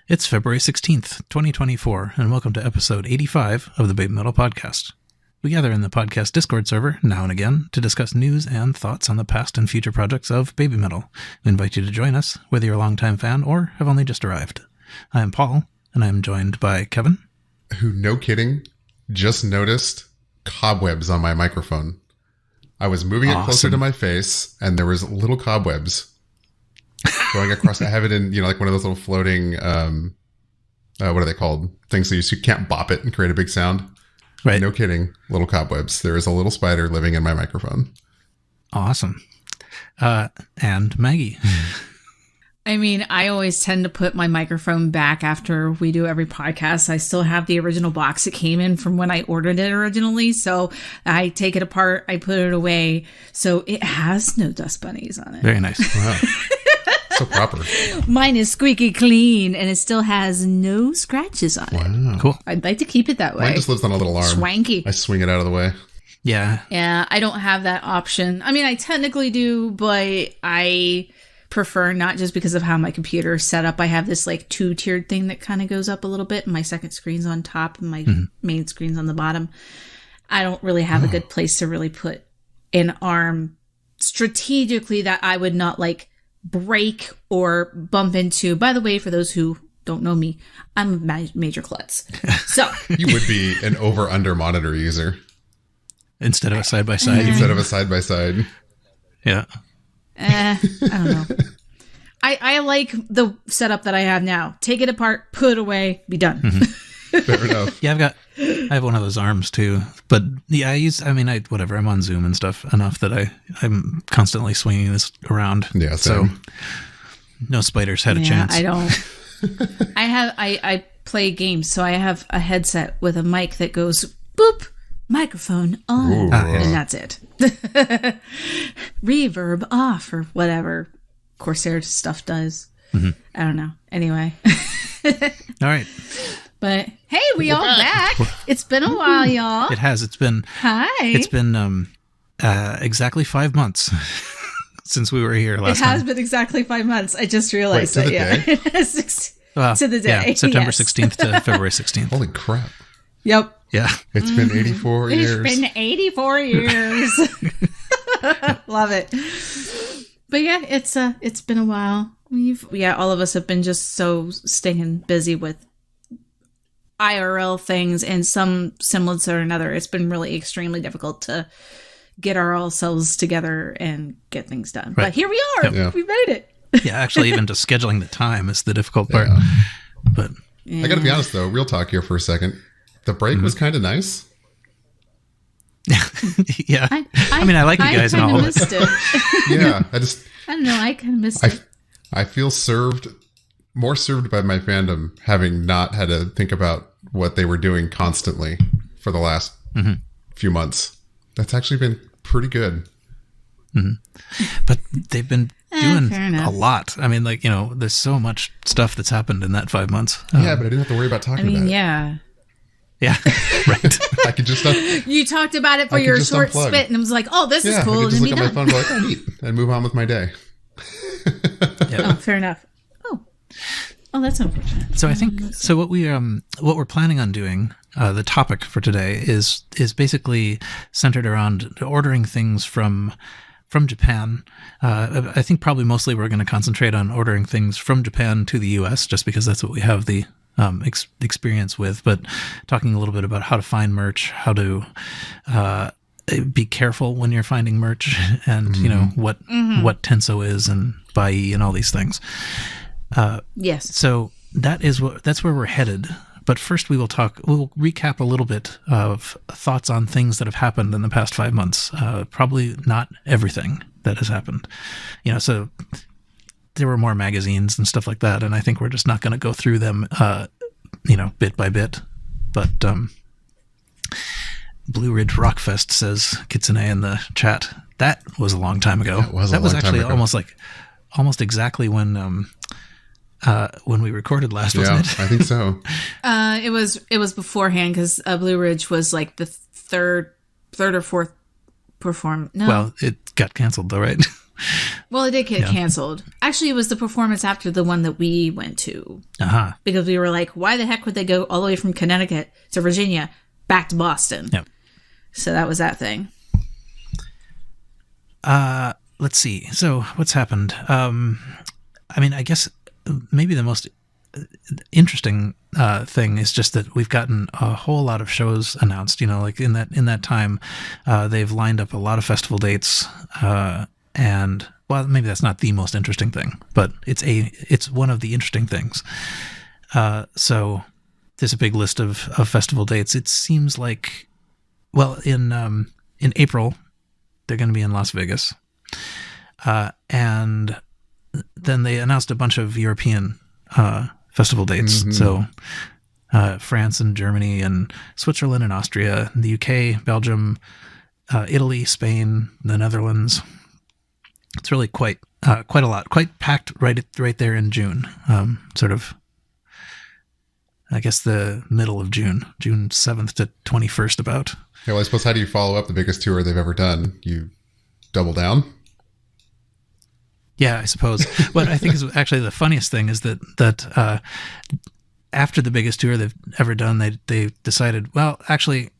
It's February 16th, 2024, and welcome to episode 85 of the Babymetal podcast. We gather in the podcast Discord server now and again to discuss news and thoughts on the past and future projects of Babymetal. We invite you to join us, whether you're a longtime fan or have only just arrived. I am Paul, and I am joined by Kevin. Who, no kidding, just noticed cobwebs on my microphone. I was moving it closer to my face, and there was little cobwebs going across. I have it in, like one of those little floating, what are they called? Things that you can't bop it and create a big sound. Right. No kidding. Little cobwebs. There is a little spider living in my microphone. Awesome. And Maggie. I mean, I always tend to put my microphone back after we do every podcast. I still have the original box it came in from when I ordered it originally. So I take it apart, I put it away. So it has no dust bunnies on it. Very nice. Wow. So proper. Mine is squeaky clean and it still has no scratches on it. Wow. Cool. I'd like to keep it that way. Mine just lives on a little arm. Swanky. I swing it out of the way. Yeah. Yeah, I don't have that option. I mean, I technically do, but I prefer not, just because of how my computer is set up. I have this like two-tiered thing that kind of goes up a little bit, and my second screen's on top and my main screen's on the bottom. I don't really have a good place to really put an arm strategically that I would not like break or bump into. By the way, for those who don't know me, I'm a major klutz. So You would be an over-under monitor user. Instead of a side-by-side. Instead of a side-by-side. Yeah. I don't know. I like the setup that I have now. Take it apart, put it away, be done. Fair enough. Yeah, I have one of those arms too. But yeah, whatever. I'm on Zoom and stuff enough that I'm constantly swinging this around. Yeah, same. So no spiders had a chance. I don't. I play games, so I have a headset with a mic that goes boop, microphone on, Ooh. and that's it. Reverb off or whatever Corsair stuff does. I don't know. Anyway. All right. But hey, we all back. It's been a while, y'all. It has. It's been. Hi. It's been exactly 5 months since we were here last time. It has been exactly 5 months. I just realized that. Yeah. To the day. Yeah, September 16th to February 16th. Holy crap. Yep. Yeah. It's been 84 years. It's been 84 years. Love it. But yeah, it's been a while. All of us have been just so stinking busy with IRL things and some semblance or another. It's been really extremely difficult to get ourselves together and get things done. Right. But here we are. Yep. Yeah. We made it. Yeah, actually, even just scheduling the time is the difficult part. Yeah. But I gotta be honest though, real talk here for a second. The break was kind of nice. yeah, I mean, I like you guys and all. Missed it. Yeah, I don't know. I kind of missed it. I feel more served by my fandom having not had to think about what they were doing constantly for the last few months. That's actually been pretty good. But they've been doing fair a lot. I mean, there's so much stuff that's happened in that 5 months. Yeah, but I didn't have to worry about talking about it. Yeah. Yeah, right. I could just You talked about it for your short unplug. spit, and it was like, "Oh, this is cool." I could just and look be at my done. phone and be like, "Oh, neat," and move on with my day. Yeah. Oh, fair enough. Oh, that's unfortunate. So I think what we're planning on doing, the topic for today is basically centered around ordering things from Japan. I think probably mostly we're going to concentrate on ordering things from Japan to the U.S. just because that's what we have the experience with. But talking a little bit about how to find merch, how to be careful when you're finding merch, and what Tenso is and Bai and all these things. Yes. So that's where we're headed. But first we'll recap a little bit of thoughts on things that have happened in the past 5 months. Probably not everything that has happened. So there were more magazines and stuff like that, and I think we're just not going to go through them, bit by bit. But Blue Ridge Rockfest says Kitsune in the chat. That was a long time ago. That was actually almost exactly when we recorded last, wasn't it? I think so. It was beforehand because Blue Ridge was like the third or fourth perform. No. Well, it got canceled though, right? Well, it did get canceled. Actually, it was the performance after the one that we went to. Uh-huh. Because we were like, why the heck would they go all the way from Connecticut to Virginia back to Boston? Yep. So that was that thing. Let's see. So what's happened? I mean, I guess maybe the most interesting thing is just that we've gotten a whole lot of shows announced. You know, like in that time, they've lined up a lot of festival dates, and well, maybe that's not the most interesting thing, but it's one of the interesting things. So there's a big list of festival dates. It seems like, well, in April they're going to be in Las Vegas, and then they announced a bunch of European festival dates. Mm-hmm. So France and Germany and Switzerland and Austria, and the UK, Belgium, Italy, Spain, the Netherlands. It's really quite a lot, quite packed right there in June. Sort of, I guess the middle of June 7th to 21st about. Yeah, well, I suppose how do you follow up the biggest tour they've ever done? You double down? Yeah, I suppose. What I think is actually the funniest thing is that after the biggest tour they've ever done, they decided, well, actually,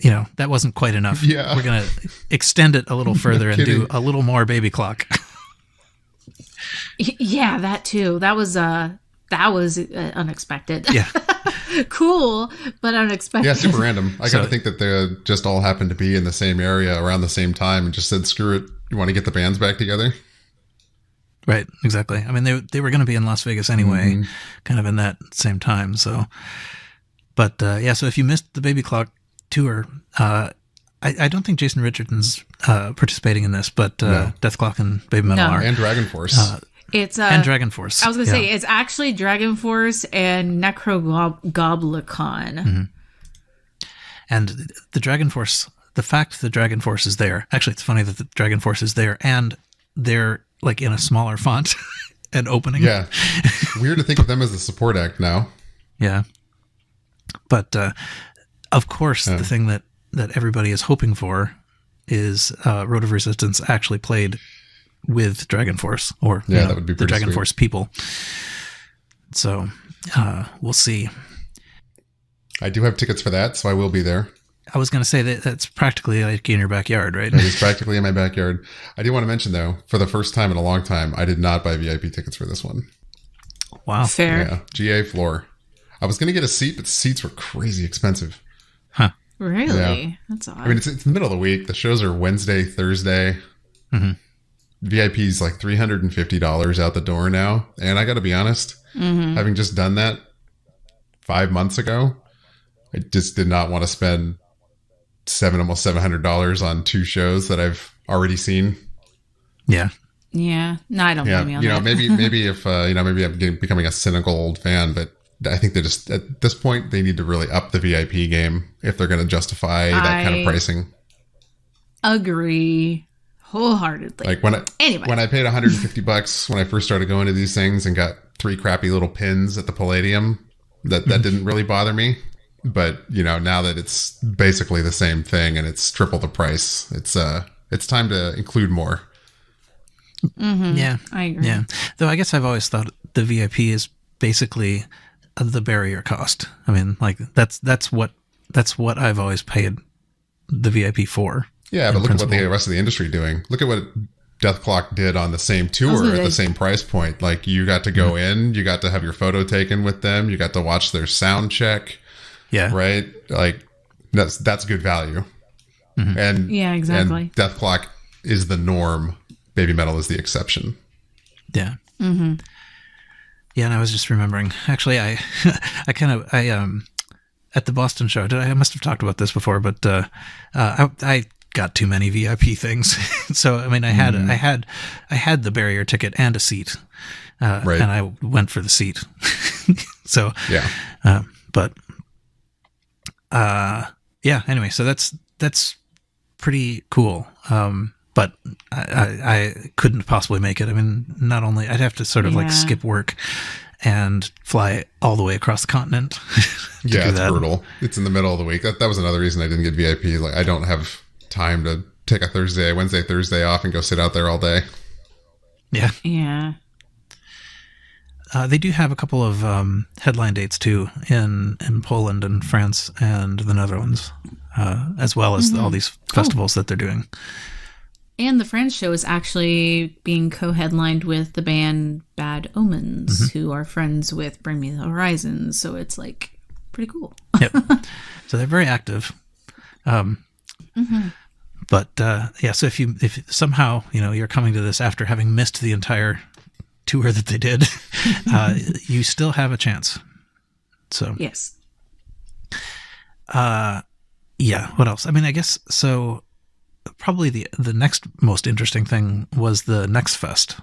you know, that wasn't quite enough. Yeah. We're going to extend it a little further and do a little more Baby Clock. Yeah, that too. That was unexpected. Yeah. Cool, but unexpected. Yeah, super random. I got to think that they just all happened to be in the same area around the same time and just said, screw it, you want to get the bands back together? Right, exactly. I mean, they were going to be in Las Vegas anyway, kind of in that same time. So, but yeah, so if you missed the Baby Clock tour, I don't think Jason Richardson's participating in this, but No. Death Clock and Babymetal are. And Dragon Force. It's and Dragon Force. I was going to say, it's actually Dragon Force and Necrogoblicon. Mm-hmm. And the Dragon Force, the fact that Dragon Force is there, actually, it's funny that the Dragon Force is there, and they're like in a smaller font and opening. Yeah. Weird to think of them as the support act now. Yeah. But of course, the thing that everybody is hoping for is Road of Resistance actually played with Dragon Force, or that would be the Dragon sweet. Force people. So we'll see. I do have tickets for that, so I will be there. I was going to say that's practically like in your backyard, right? It is practically in my backyard. I do want to mention, though, for the first time in a long time, I did not buy VIP tickets for this one. Wow. Fair. Yeah, GA floor. I was going to get a seat, but seats were crazy expensive. Huh. Really? Yeah. That's odd. I mean, it's the middle of the week. The shows are Wednesday, Thursday. Mm-hmm. VIP's like $350 out the door now. And I got to be honest, having just done that 5 months ago, I just did not want to spend almost $700 on two shows that I've already seen. Yeah. Yeah. No, I don't blame you on that. maybe if, maybe I'm becoming a cynical old fan, but I think they just, at this point, they need to really up the VIP game if they're going to justify that kind of pricing. Agree wholeheartedly. Like when I paid $150 when I first started going to these things and got 3 crappy little pins at the Palladium, that didn't really bother me. But, now that it's basically the same thing and it's triple the price, it's time to include more. Mm-hmm. Yeah. I agree. Yeah. Though I guess I've always thought the VIP is basically the barrier cost. I mean, like that's what I've always paid the VIP for. Yeah, but look at what the rest of the industry doing. Look at what Death Clock did on the same tour at the same price point. Like, you got to go in, you got to have your photo taken with them, you got to watch their sound check. Yeah. Right? Like, that's good value. Mm-hmm. And yeah, exactly. And Death Clock is the norm. Babymetal is the exception. Yeah. Mm-hmm. Yeah, and I was just remembering. Actually, I at the Boston show, I must have talked about this before, but I got too many VIP things. So I mean, I had the barrier ticket and a seat, right. And I went for the seat. So yeah, yeah. Anyway, so that's pretty cool. But I couldn't possibly make it. I mean, not only I'd have to sort of like skip work and fly all the way across the continent. Yeah, it's brutal. It's in the middle of the week. That was another reason I didn't get VIP. Like, I don't have time to take a Wednesday, Thursday off and go sit out there all day. Yeah. Yeah. They do have a couple of headline dates too in Poland and France and the Netherlands, as well as all these festivals that they're doing. And the French show is actually being co-headlined with the band Bad Omens, who are friends with Bring Me the Horizon. So it's like pretty cool. Yep. So they're very active. But yeah, so if somehow you're coming to this after having missed the entire tour that they did, you still have a chance. So yes. Yeah. What else? I mean, I guess so. Probably the next most interesting thing was the Next Fest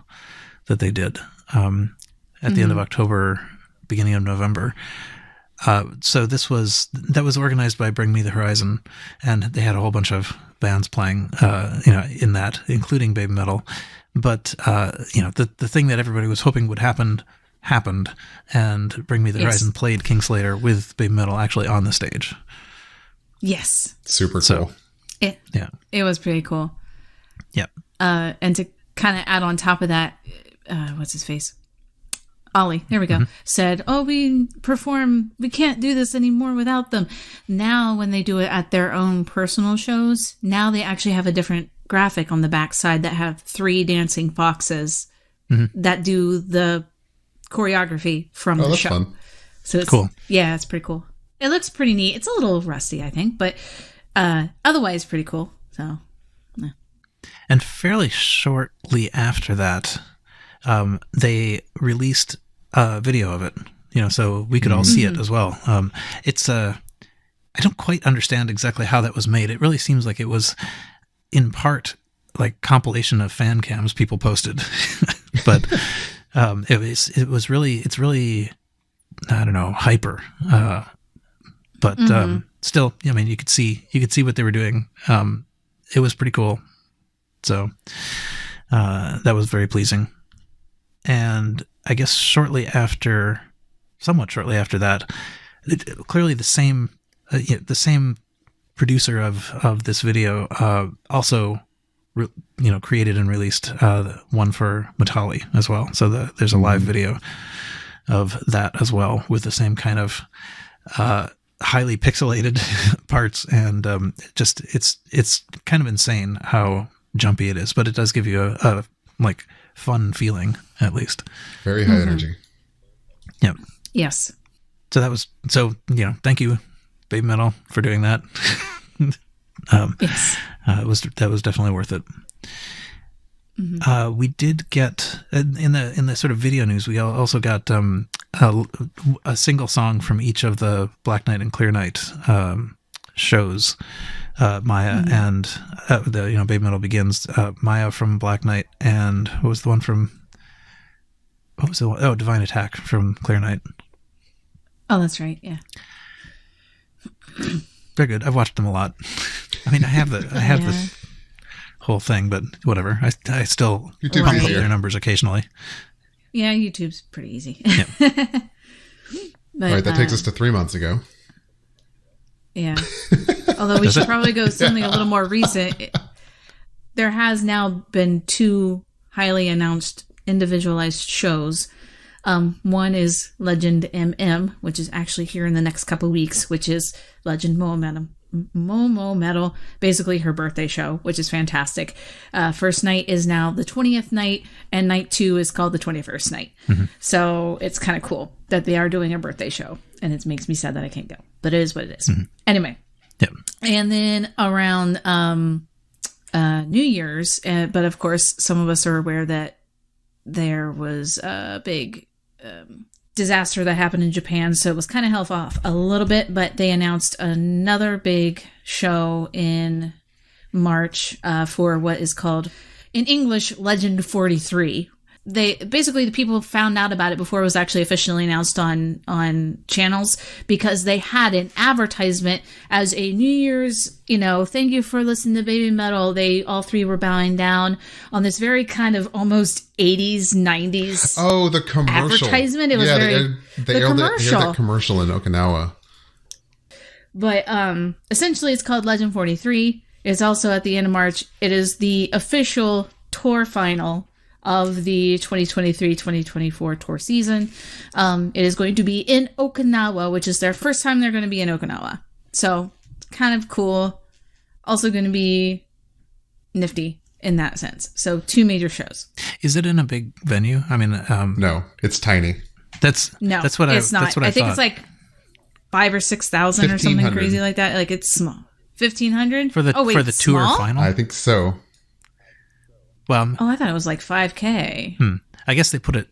that they did at the end of October, beginning of November. So that was organized by Bring Me the Horizon, and they had a whole bunch of bands playing, in that, including Babymetal. But the thing that everybody was hoping would happen happened, and Bring Me the Horizon played Kingslayer with Babymetal actually on the stage. Yes. Super cool. It was pretty cool. Yep. And to kind of add on top of that, what's his face? Ollie, there we go, said, we can't do this anymore without them. Now when they do it at their own personal shows, now they actually have a different graphic on the backside that have 3 dancing foxes that do the choreography from the show. Fun. So it's cool. Yeah, it's pretty cool. It looks pretty neat. It's a little rusty, I think, but otherwise pretty cool. So, yeah. And fairly shortly after that, they released a video of it, so we could all see it as well. It's I don't quite understand exactly how that was made. It really seems like it was in part like compilation of fan cams people posted, but it's really, I don't know, hyper. But still, I mean, you could see what they were doing. It was pretty cool. So that was very pleasing. And I guess somewhat shortly after that, clearly the same producer of this video also created and released one for Metalli as well. So there's a live video of that as well with the same kind of highly pixelated parts, and it's kind of insane how jumpy it is, but it does give you a like fun feeling, at least. Very high energy. Yep. Yes. So thank you, Babymetal, for doing that. Yes. That was definitely worth it. We did get in the sort of video news. We also got a single song from each of the Black Knight and Clear Knight shows. Maya and Babymetal Begins. Maya from Black Knight, and what was the one? Oh, Divine Attack from Clear Knight. Oh, that's right. Yeah. They're good. I've watched them a lot. I mean, I have the whole thing, but whatever. I still pump up their numbers occasionally. Yeah, YouTube's pretty easy. Yeah. But, all right, that takes us to 3 months ago. Yeah. Although we should probably go something a little more recent. There has now been 2 highly announced individualized shows. One is Legend MM, which is actually here in the next couple weeks, which is Legend Momo Metal, basically her birthday show, which is fantastic. First night is now the 20th night, and night 2 is called the 21st night. So it's kind of cool that they are doing a birthday show, and it makes me sad that I can't go, but it is what it is. Anyway. Yep. And then around New Year's, but of course some of us are aware that there was a big disaster that happened in Japan, so it was kind of held off a little bit, but they announced another big show in March for what is called in English Legend 43. The people found out about it before it was actually officially announced on channels, because they had an advertisement as a New Year's, thank you for listening to Babymetal. They all 3 were bowing down on this very kind of almost 80s, 90s. Oh, the commercial advertisement. It was they commercial. That commercial in Okinawa. But essentially, it's called Legend 43. It's also at the end of March. It is the official tour final of the 2023-2024 tour season. It is going to be in Okinawa, which is their first time they're going to be in Okinawa. So kind of cool. Also going to be nifty in that sense. So 2 major shows. Is it in a big venue? I mean, No, it's tiny. That's what it's not. That's what I think thought. it's like 5,000 or 6,000 or something crazy like that. Like it's small. 1,500 for the tour small? final. I think so. Well, I thought it was like 5K. I guess they put it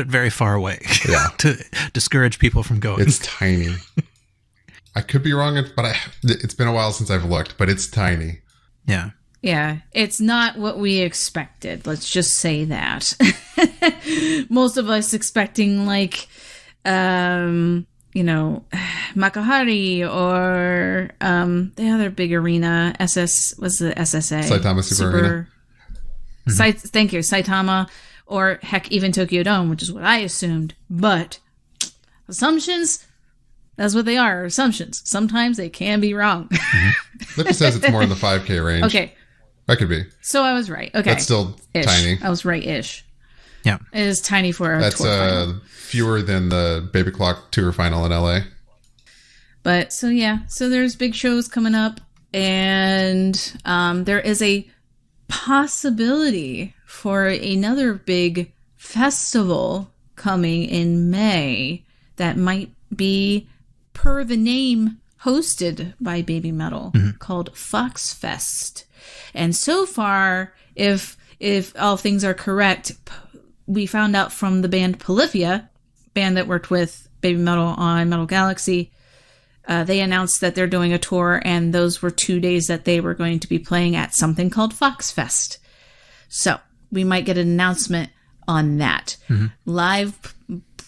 very far away. Yeah. To discourage people from going. It's tiny. I could be wrong, but it's been a while since I've looked, but it's tiny. Yeah. Yeah, it's not what we expected. Let's just say that. Most of us expecting like, Makahari or the other big arena, was the SSA? Saitama Super Arena. Thank you, Saitama, or heck, even Tokyo Dome, which is what I assumed. But assumptions, that's what they are, assumptions. Sometimes they can be wrong. Lippy says it's more in the 5K range. Okay. That could be. So I was right. Okay. That's still tiny. I was right-ish. Yeah. It is tiny for a That's tour final. fewer than the Baby Clock Tour final in LA. But so there's big shows coming up, and there is a possibility for another big festival coming in May that might be, per the name, hosted by Babymetal, called Fox Fest. And so far, if all things are correct, we found out from the band Polyphia, band that worked with Babymetal on Metal Galaxy, they announced that they're doing a tour, and those were 2 days that they were going to be playing at something called Fox Fest. So we might get an announcement on that. Live,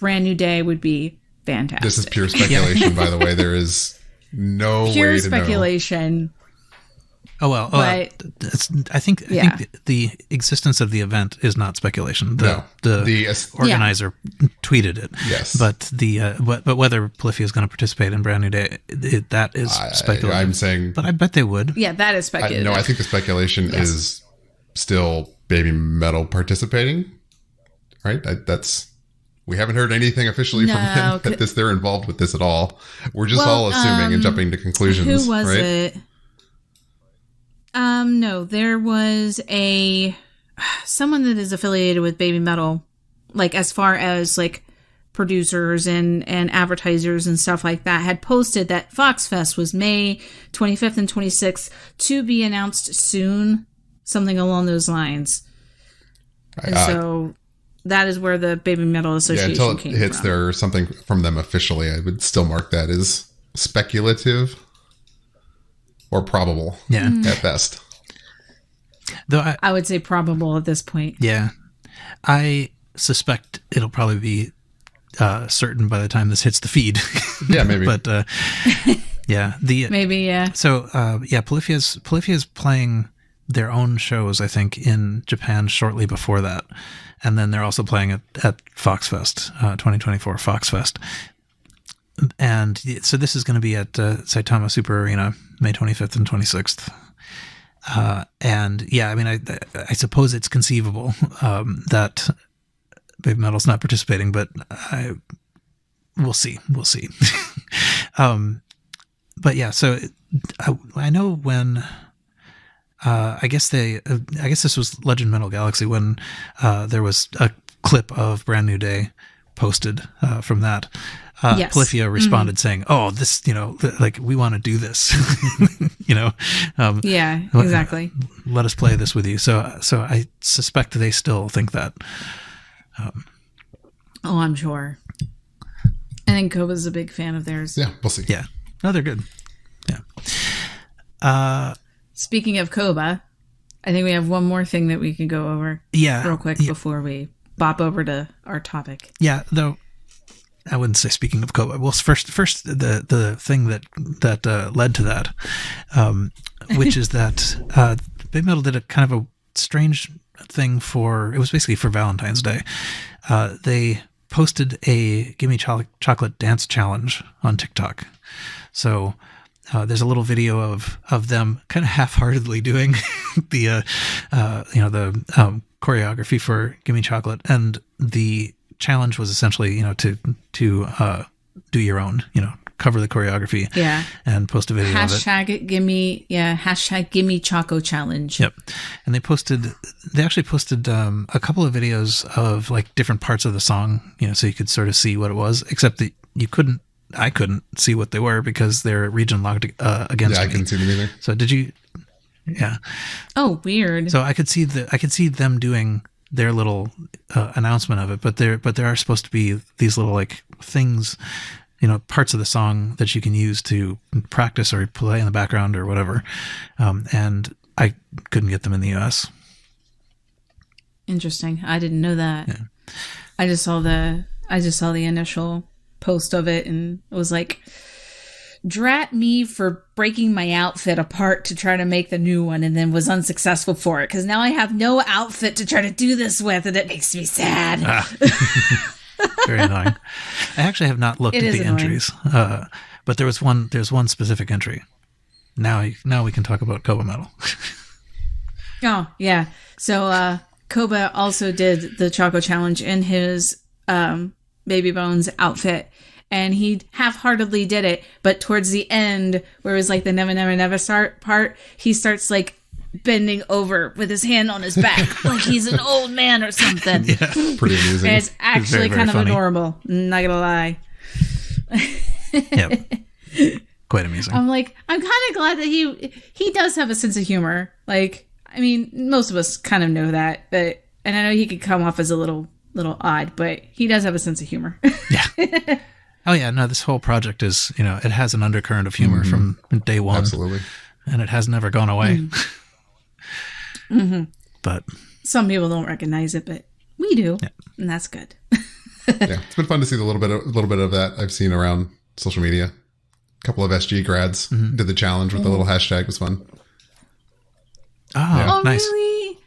brand new day would be fantastic. This is pure speculation, by the way. There is no way to Pure know. speculation. Oh well, I think the existence of the event is not speculation. The organizer tweeted it. Yes, but but whether Polyphia is going to participate in Brand New Day, that is speculation. I'm saying, but I bet they would. Yeah, that is speculative. I think the speculation is still Babymetal participating. Right? We haven't heard anything officially from them that they're involved with this at all. We're just all assuming and jumping to conclusions. Who was right? it? No, there was someone that is affiliated with Babymetal, like as far as like producers and advertisers and stuff like that, had posted that Fox Fest was May 25th and 26th, to be announced soon, something along those lines. And so that is where the Babymetal Association until it came hits from. there or something from them officially, I would still mark that as speculative. Or probable, at best. Though I would say probable at this point. Yeah, I suspect it'll probably be certain by the time this hits the feed. Yeah, maybe. But maybe. So Polyphia's playing their own shows, I think, in Japan shortly before that, and then they're also playing at Fox Fest, 2024 Fox Fest. And so this is going to be at Saitama Super Arena, May 25th and 26th. And yeah, I mean, I suppose it's conceivable that Babymetal's not participating, but we'll see. But yeah, so I know when I guess this was Legend Metal Galaxy when there was a clip of Brand New Day posted from that. Yes. Polyphia responded saying, "Oh, this, like we want to do this, Yeah, exactly. Let us play this with you." So I suspect they still think that. I'm sure. I think Koba's a big fan of theirs. Yeah, we'll see. Yeah, no, they're good. Yeah. Speaking of Koba, I think we have one more thing that we can go over. Yeah, real quick before we bop over to our topic. Yeah, though. I wouldn't say speaking of Koba. Well, first the thing that led to that, which is that Babymetal did a kind of a strange thing it was basically for Valentine's Day. They posted a Gimme Chocolate dance challenge on TikTok. So there's a little video of them kind of half-heartedly doing the choreography for Gimme Chocolate, and the challenge was essentially to do your own, cover the choreography, and post a video of it. Hashtag Gimme Choco Challenge. Yep. And they actually posted a couple of videos of like different parts of the song, so you could sort of see what it was, except that I couldn't see what they were because they're region locked against me. I couldn't see them either. So did you? Yeah. Oh, weird. So I could see them doing their little announcement of it, but there are supposed to be these little like things, parts of the song that you can use to practice or play in the background or whatever. And I couldn't get them in the US. Interesting. I didn't know that. Yeah. I just saw the initial post of it, and it was like, drat me for breaking my outfit apart to try to make the new one, and then was unsuccessful for it, because now I have no outfit to try to do this with, and it makes me sad. Very annoying. I actually have not looked at the annoying. entries, but there's one specific entry. Now we can talk about Babymetal. Oh, yeah. So Koba also did the Choco Challenge in his Baby Bones outfit, and he half-heartedly did it, but towards the end, where it was like the never, never, never start part, he starts like bending over with his hand on his back like he's an old man or something. Yeah. Pretty amusing. And it's actually very, very kind of funny. adorable, not gonna lie. Yep. Quite amusing. I'm kind of glad that he does have a sense of humor. Like, I mean, most of us kind of know that, and I know he could come off as a little odd, but he does have a sense of humor. Yeah. Oh yeah, no, this whole project is, it has an undercurrent of humor from day one. Absolutely. And it has never gone away. Mm-hmm. But some people don't recognize it, but we do, and that's good. Yeah, it's been fun to see a little bit of that I've seen around social media. A couple of SG grads did the challenge with the little hashtag. It was fun. oh, nice. Really?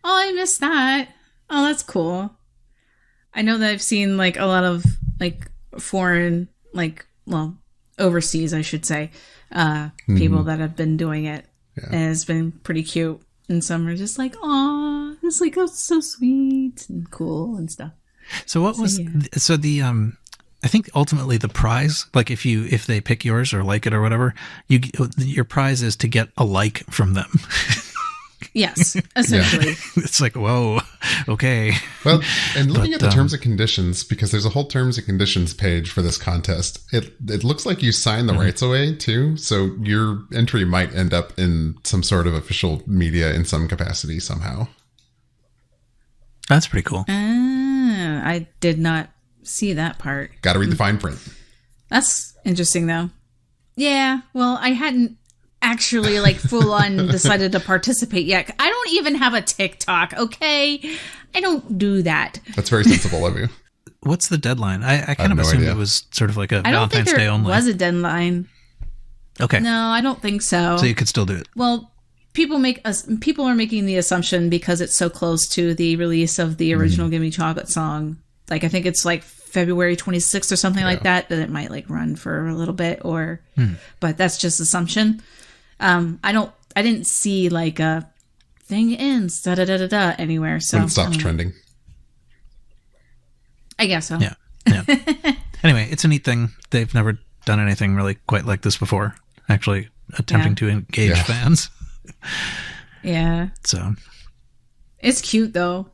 Oh, I missed that. Oh, that's cool. I know that I've seen like a lot of like foreign, overseas, I should say, people that have been doing it. Yeah. And it's been pretty cute. And some are just like, aw, it's like, oh, so sweet and cool and stuff. So what was I think ultimately the prize, like if they pick yours or like it or whatever, your prize is to get a like from them. Yes, essentially. It's like, whoa, okay. Well, and looking at the terms and conditions, because there's a whole terms and conditions page for this contest, it looks like you sign the rights away too. So your entry might end up in some sort of official media in some capacity somehow. That's pretty cool. I did not see that part. Got to read the fine print. That's interesting, though. Yeah, well, I hadn't actually full on decided to participate yet. I don't even have a TikTok, okay? I don't do that. That's very sensible of you. What's the deadline? I kind of no assumed idea. it was sort of like a I don't think Valentine's Day there only. was a deadline. Okay. No, I don't think so. So you could still do it. Well, people are making the assumption because it's so close to the release of the original Gimme Chocolate song. Like, I think it's like February 26th or something like that it might run for a little bit but that's just assumption. I didn't see a thing ends anywhere. So When it stops trending. I guess so. Yeah. Anyway, it's a neat thing. They've never done anything really quite like this before. Actually attempting to engage fans. Yeah. So it's cute though.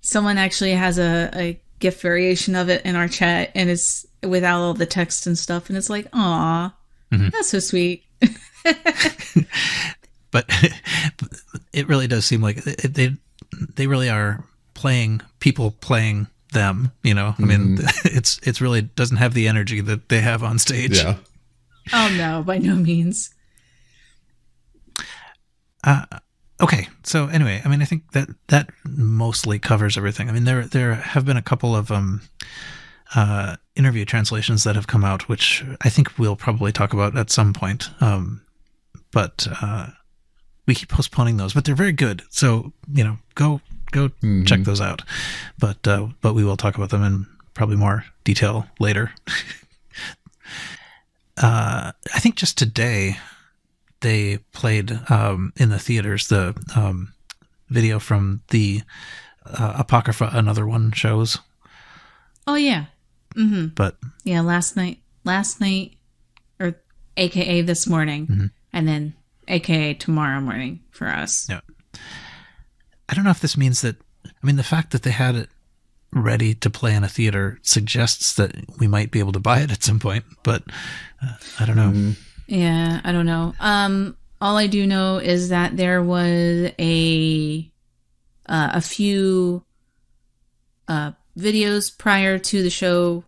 Someone actually has a GIF variation of it in our chat, and it's without all the text and stuff, and it's like, aw, that's so sweet. But it really does seem like they really are people playing them, I mean, it's really doesn't have the energy that they have on stage. Yeah. Oh no, by no means. Okay, so anyway, I mean, I think that mostly covers everything. I mean, there have been a couple of interview translations that have come out, which I think we'll probably talk about at some point. But we keep postponing those, but they're very good. So go check those out. But we will talk about them in probably more detail later. I I think just today they played in the theaters the video from the Apocrypha Another One shows. Oh yeah. Mm-hmm. But yeah, last night, or AKA this morning, and then AKA tomorrow morning for us. Yeah. I don't know if this means that. I mean, the fact that they had it ready to play in a theater suggests that we might be able to buy it at some point, but I don't know. Yeah, I don't know. All I do know is that there was a few videos prior to the show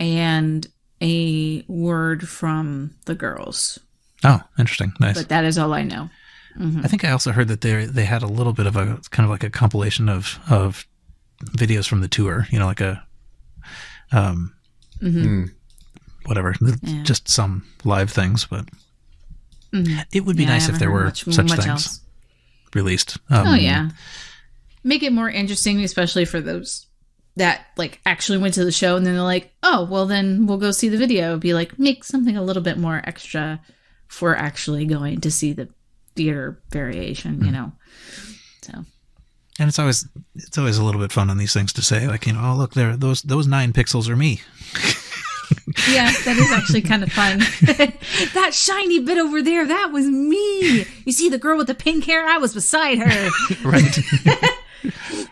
and a word from the girls. Oh, interesting. Nice. But that is all I know. I think I also heard that they had a little bit of a kind of like a compilation of videos from the tour, like a whatever, just some live things, but it would be nice if there were such things else released. Oh yeah. Make it more interesting, especially for those that like actually went to the show and then they're like, oh, well then we'll go see the video. Be like, make something a little bit more extra for actually going to see the theater variation, So. And it's always a little bit fun on these things to say, like, oh look, there, those 9 pixels are me. Yeah, that is actually kind of fun. That shiny bit over there, that was me. You see the girl with the pink hair? I was beside her. Right.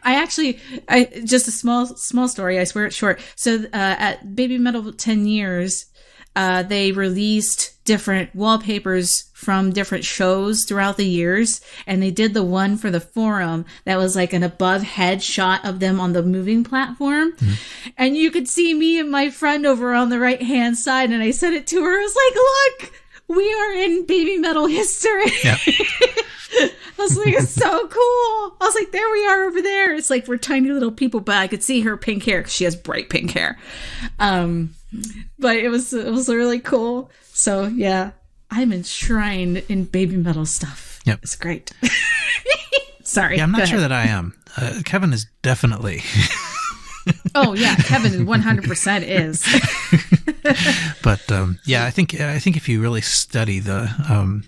I just a small story. I swear it's short. So at Babymetal 10 years, they released different wallpapers from different shows throughout the years. And they did the one for the forum that was like an above head shot of them on the moving platform. Mm-hmm. And you could see me and my friend over on the right hand side. And I sent it to her. I was like, look, we are in Babymetal history. Yeah. I was like, it's so cool. I was like, there we are over there. It's like we're tiny little people, but I could see her pink hair because she has bright pink hair. But it was really cool. So yeah, I'm enshrined in Babymetal stuff. Yep. It's great. Sorry. Yeah, I'm not sure that I am. Kevin is definitely. Oh yeah, Kevin 100% is. But yeah, I think if you really study the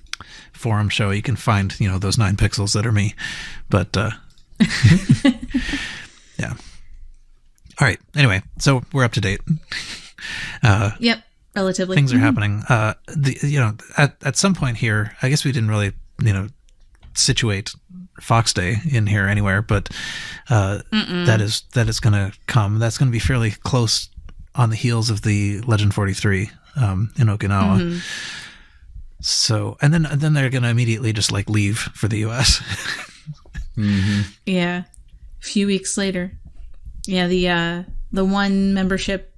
forum show, you can find those 9 pixels that are me. But yeah. All right. Anyway, so we're up to date. Yep, relatively. Things are happening. At some point here, I guess we didn't really situate Fox Day in here anywhere, but that is going to come. That's going to be fairly close on the heels of the Legend 43 in Okinawa. Mm-hmm. So, and then they're going to immediately just like leave for the US. Mm-hmm. Yeah. A few weeks later. Yeah, the one membership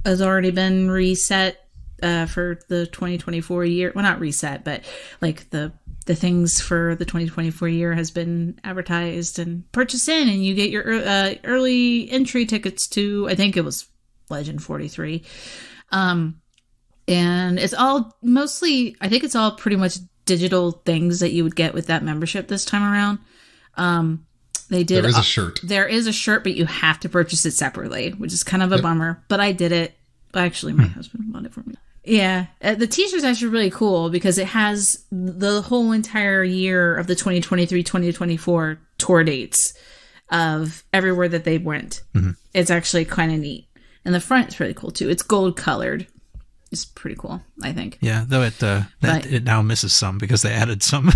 has already been reset for the 2024 year. Well, not reset, but like the things for the 2024 year has been advertised and purchased in, and you get your early entry tickets to, I think it was Legend 43. And it's all mostly, I think it's all pretty much digital things that you would get with that membership this time around. They did. There is a shirt. There is a shirt, but you have to purchase it separately, which is kind of a bummer. But I did it. Actually, my husband bought it for me. Yeah, the t-shirt's actually really cool because it has the whole entire year of the 2023-2024 tour dates of everywhere that they went. Mm-hmm. It's actually kind of neat. And the front is really cool too. It's gold colored. It's pretty cool, I think. Yeah, though it now misses some because they added some.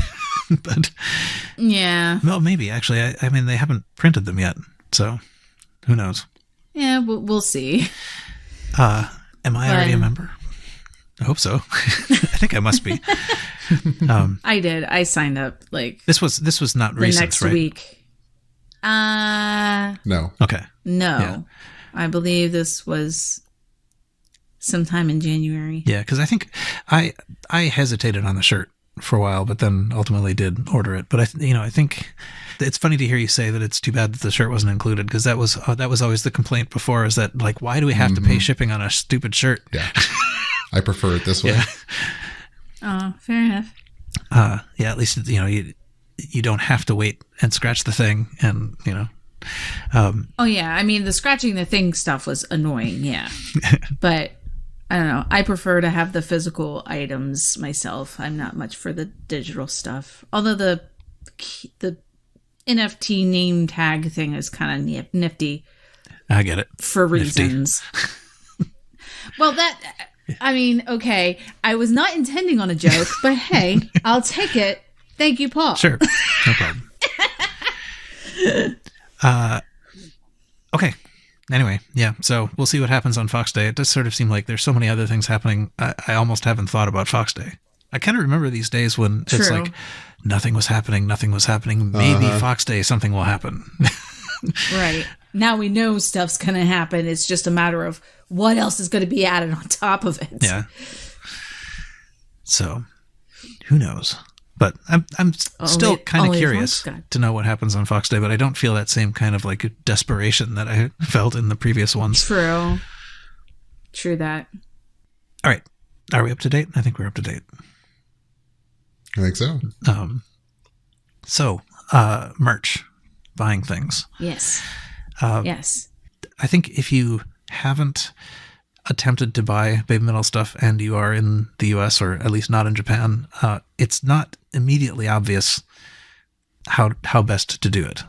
But yeah, well, maybe actually. I mean, they haven't printed them yet, so who knows? Yeah, we'll see. Am I already a member? I hope so. I think I must be. I did. I signed up like this was not recent, next right? week. No. Okay. No, yeah. I believe this was sometime in January. Yeah, because I think I hesitated on the shirt for a while, but then ultimately did order it. But I think it's funny to hear you say that it's too bad that the shirt wasn't included, because that was always the complaint before, is that like, why do we have to pay shipping on a stupid shirt? Yeah, I prefer it this way. Yeah. Oh, fair enough. Yeah, at least you don't have to wait and scratch the thing, and oh yeah, I mean the scratching the thing stuff was annoying, yeah, but I don't know. I prefer to have the physical items myself. I'm not much for the digital stuff. Although the NFT name tag thing is kind of nifty. I get it. For reasons. Well, okay. I was not intending on a joke, but hey, I'll take it. Thank you, Paul. Sure. No problem. Okay. Anyway, yeah, so we'll see what happens on Fox Day. It does sort of seem like there's so many other things happening. I almost haven't thought about Fox Day. I kind of remember these days when it's like nothing was happening. Maybe Fox Day, something will happen. Right. Now we know stuff's going to happen. It's just a matter of what else is going to be added on top of it. Yeah. So, who knows? But I'm still kind of curious to know what happens on Fox Day, but I don't feel that same kind of like desperation that I felt in the previous ones. True that. All right. Are we up to date? I think we're up to date. I think so. Merch, buying things. Yes. Yes. I think if you haven't attempted to buy Babymetal stuff and you are in the US or at least not in Japan, it's not immediately obvious how best to do it.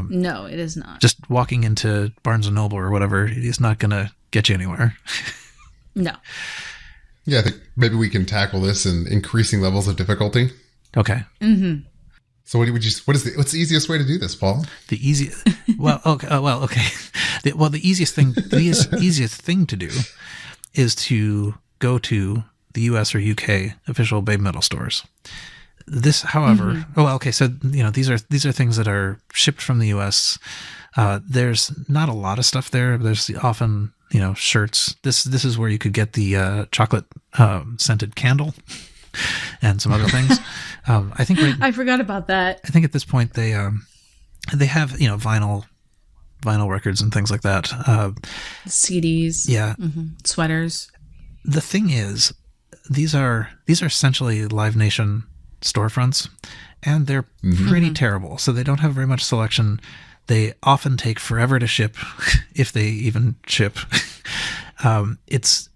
No, it is not. Just walking into Barnes & Noble or whatever is not going to get you anywhere. No. Yeah, I think maybe we can tackle this in increasing levels of difficulty. Okay. Mm-hmm. So what's the easiest way to do this, Paul? The easiest thing to do is to go to the US or UK official Babymetal stores. This, however, so these are things that are shipped from the US. There's not a lot of stuff there. There's often, shirts. This is where you could get the chocolate scented candle and some other things. I forgot about that. I think at this point they have vinyl records and things like that. CDs. Yeah. Mm-hmm. Sweaters. The thing is, these are essentially Live Nation storefronts, and they're pretty terrible. So they don't have very much selection. They often take forever to ship, if they even ship. It's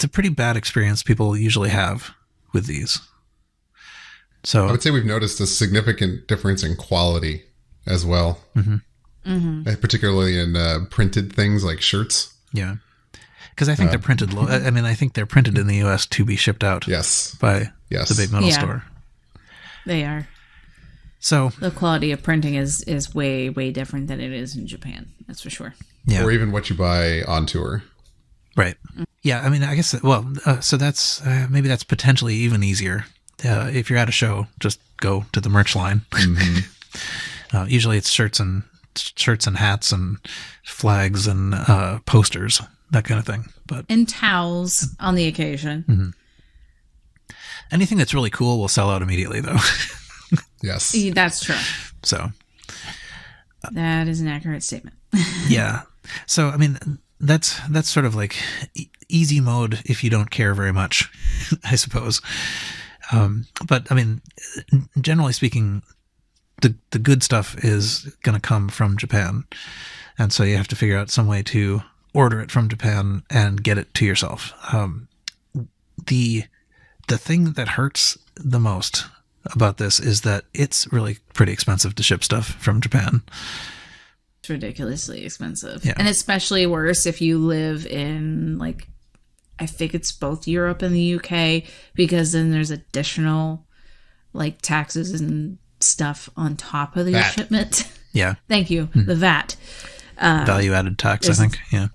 a pretty bad experience people usually have with these. So I would say we've noticed a significant difference in quality as well, particularly in printed things like shirts. Yeah, because I think they're printed. I think they're printed in the U.S. to be shipped out. Yes, by the Babymetal store. They are. So the quality of printing is way, way different than it is in Japan. That's for sure. Yeah, or even what you buy on tour. Right. Yeah. I mean, I guess. Well, so that's maybe that's potentially even easier. If you're at a show, just go to the merch line. Mm-hmm. Usually, it's shirts and hats and flags and posters, that kind of thing. And towels on the occasion. Mm-hmm. Anything that's really cool will sell out immediately, though. Yes, that's true. So that is an accurate statement. Yeah. So I mean, that's sort of like easy mode if you don't care very much, I suppose. But I mean, generally speaking, the good stuff is going to come from Japan, and so you have to figure out some way to order it from Japan and get it to yourself. The thing that hurts the most about this is that it's really pretty expensive to ship stuff from Japan. It's ridiculously expensive. Yeah. And especially worse if you live in, like, I think it's both Europe and the UK, because then there's additional, like, taxes and stuff on top of the shipment. Yeah. Thank you. Mm-hmm. The VAT. Value-added tax, I think. Yeah.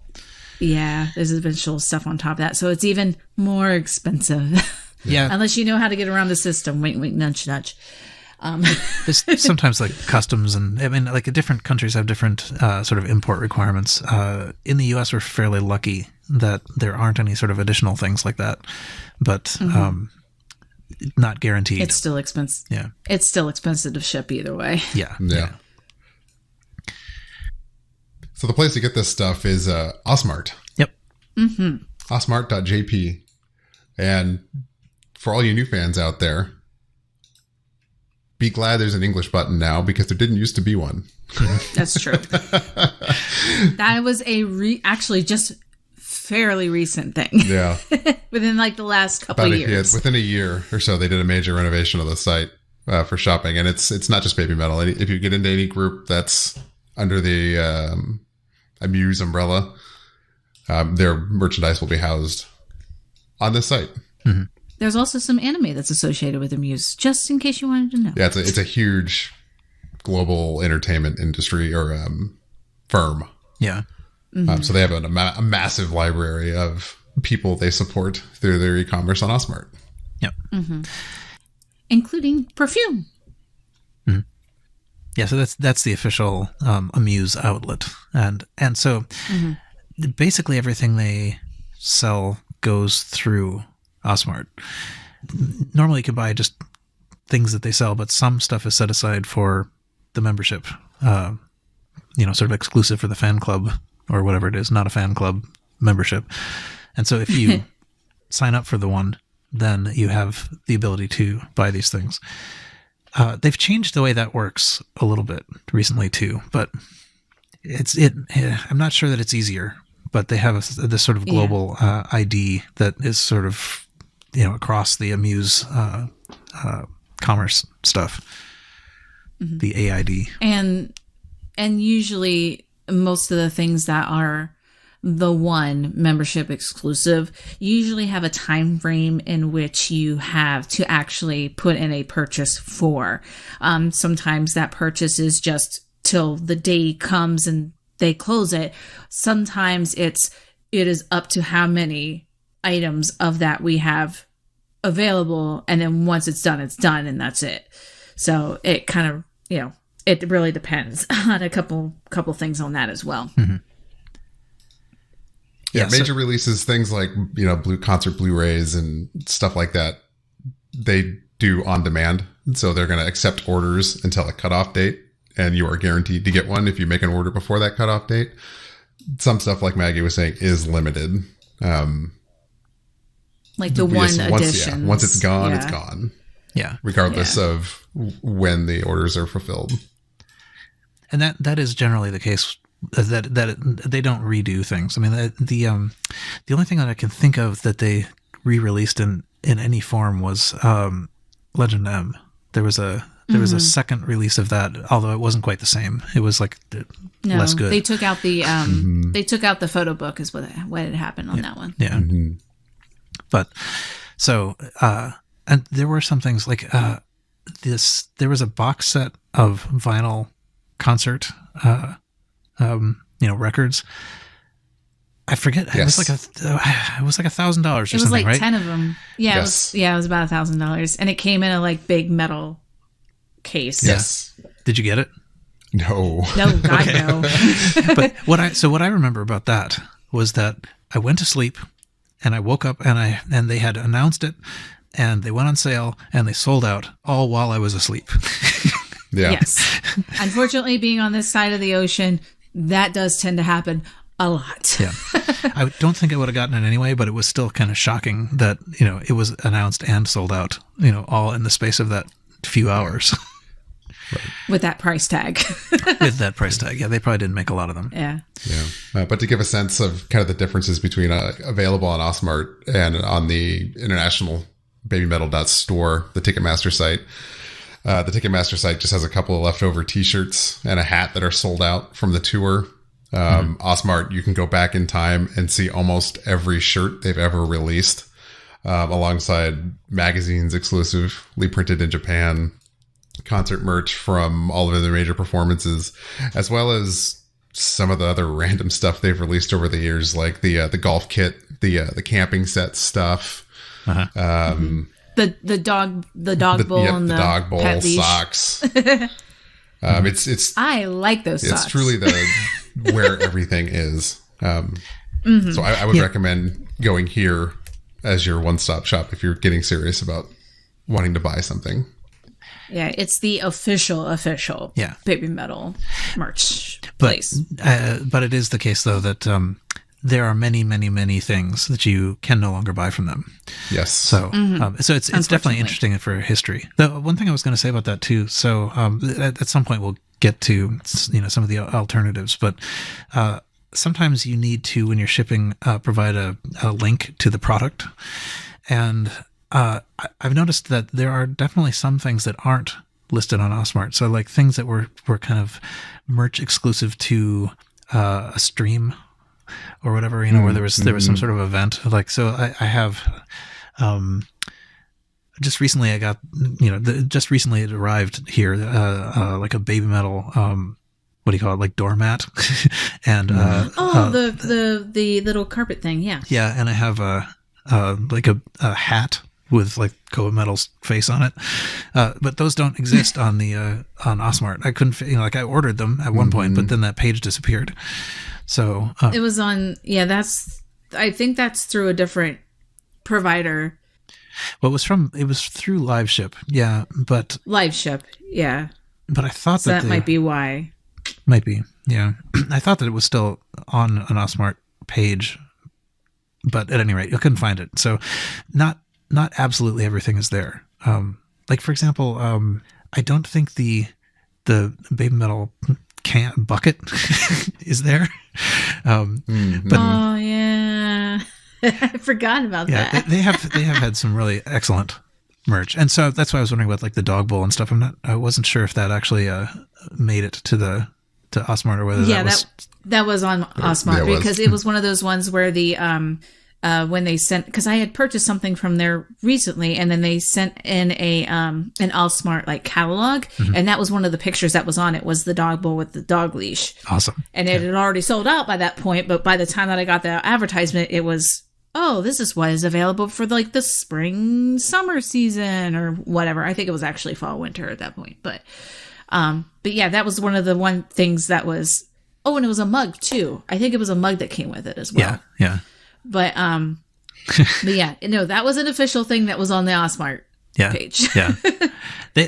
Yeah, there's additional stuff on top of that. So it's even more expensive. Yeah. Unless you know how to get around the system. Wink, wink, nudge, nudge. There's sometimes like customs, and I mean, like different countries have different sort of import requirements. In the U.S., we're fairly lucky that there aren't any sort of additional things like that, but not guaranteed. It's still expensive. Yeah. It's still expensive to ship either way. Yeah. Yeah. So the place to get this stuff is Osmart. Yep. Mm-hmm. Osmart.jp. And for all you new fans out there, be glad there's an English button now, because there didn't used to be one. That's true. That was actually just fairly recent thing. Yeah. Within like the last couple of years. Within a year or so, they did a major renovation of the site for shopping. And it's not just Babymetal. If you get into any group that's under the Amuse umbrella, their merchandise will be housed on this site. Mm-hmm. There's also some anime that's associated with Amuse, just in case you wanted to know. Yeah, it's a huge global entertainment industry or firm. Yeah. Mm-hmm. So they have a massive library of people they support through their e-commerce on Osmart. Yep. Mm-hmm. Including perfume. Mm-hmm. Yeah, so that's the official Amuse outlet, and so basically everything they sell goes through Osmart. Normally, you can buy just things that they sell, but some stuff is set aside for the membership. Sort of exclusive for the fan club or whatever it is, not a fan club membership. And so if you sign up for the one, then you have the ability to buy these things. They've changed the way that works a little bit recently too, but I'm not sure that it's easier, but they have this sort of global ID that is sort of, across the Amuse commerce stuff, the AID. And usually most of the things that are the one membership exclusive usually have a time frame in which you have to actually put in a purchase for. Sometimes that purchase is just till the day comes and they close it. Sometimes it is up to how many items of that we have available, and then once it's done, and that's it. So it kind of, it really depends on a couple things on that as well. Mm-hmm. Yeah, major releases, things like, concert Blu-rays and stuff like that, they do on demand. So they're going to accept orders until a cutoff date, and you are guaranteed to get one if you make an order before that cutoff date. Some stuff, like Maggie was saying, is limited. Like the one edition. Once it's gone, it's gone. Yeah. Regardless of when the orders are fulfilled. And that is generally the case. That they don't redo things. I mean, the only thing that I can think of that they re-released in any form was Legend M. There was a second release of that, although it wasn't quite the same. It was like less good. They took out the they took out the photo book is what had happened on that one. Yeah. Mm-hmm. But so and there were some things like there was a box set of vinyl concert records. I forget. Yes. It was like $1,000 or something. It was like right? 10 of them. Yeah, yes. It was about $1,000, and it came in a like big metal case. Yes. Did you get it? No. No, God no. But what I remember about that was that I went to sleep, and I woke up, and they had announced it, and they went on sale, and they sold out all while I was asleep. Yeah. Yes. Unfortunately, being on this side of the ocean, that does tend to happen a lot. Yeah. I don't think I would have gotten it anyway, but it was still kind of shocking that, it was announced and sold out, all in the space of that few hours. Right. With that price tag. With that price tag. Yeah, they probably didn't make a lot of them. Yeah. Yeah. But to give a sense of kind of the differences between available on Osmart and on the international Babymetal.store, the Ticketmaster site. The Ticketmaster site just has a couple of leftover t-shirts and a hat that are sold out from the tour. Osmart, you can go back in time and see almost every shirt they've ever released, alongside magazines exclusively printed in Japan, concert merch from all of their major performances, as well as some of the other random stuff they've released over the years, like the golf kit, the camping set stuff. Uh-huh. The dog bowl and the dog bowl pet leash. Socks. It's I like those socks. It's truly where everything is. So I would recommend going here as your one-stop shop if you're getting serious about wanting to buy something. Yeah, it's the official Babymetal merch place. But it is the case, though, that there are many, many, many things that you can no longer buy from them. Yes. So so it's definitely interesting for history. The one thing I was going to say about that, too, so at some point we'll get to some of the alternatives, but sometimes you need to, when you're shipping, provide a link to the product. And I've noticed that there are definitely some things that aren't listed on Osmart. So like things that were kind of merch exclusive to a stream or whatever, where there was some sort of event. Like, so I have, just recently I got, just recently it arrived here, like a Babymetal, what do you call it? Like doormat. And, the little carpet thing. Yeah. Yeah. And I have like a hat with like Koa Metal's face on it. But those don't exist on the, on Osmart. I couldn't, like I ordered them at one point, but then that page disappeared. So, it was on, I think that's through a different provider. Well, it was through Live Ship. Yeah. But Live Ship. Yeah. But I thought that might be why. Might be. Yeah. I thought that it was still on an Osmart page, but at any rate, I couldn't find it. So not absolutely everything is there. Like for example, I don't think the Babymetal bucket is there. But oh yeah. I forgot about that. They have had some really excellent merch. And so that's why I was wondering about like the dog bowl and stuff. I wasn't sure if that actually made it to Osmart or whether that was on Osmart because it was one of those ones where the when they sent, because I had purchased something from there recently, and then they sent in an Osmart like catalog, and that was one of the pictures that was on it was the dog bowl with the dog leash. Awesome. And it had already sold out by that point, but by the time that I got the advertisement, it was, oh, this is what is available for like the spring summer season or whatever. I think it was actually fall winter at that point, but yeah, that was one of the things that was. Oh, and it was a mug too. I think it was a mug that came with it as well. Yeah. But yeah, no, that was an official thing that was on the Osmart page. Yeah. They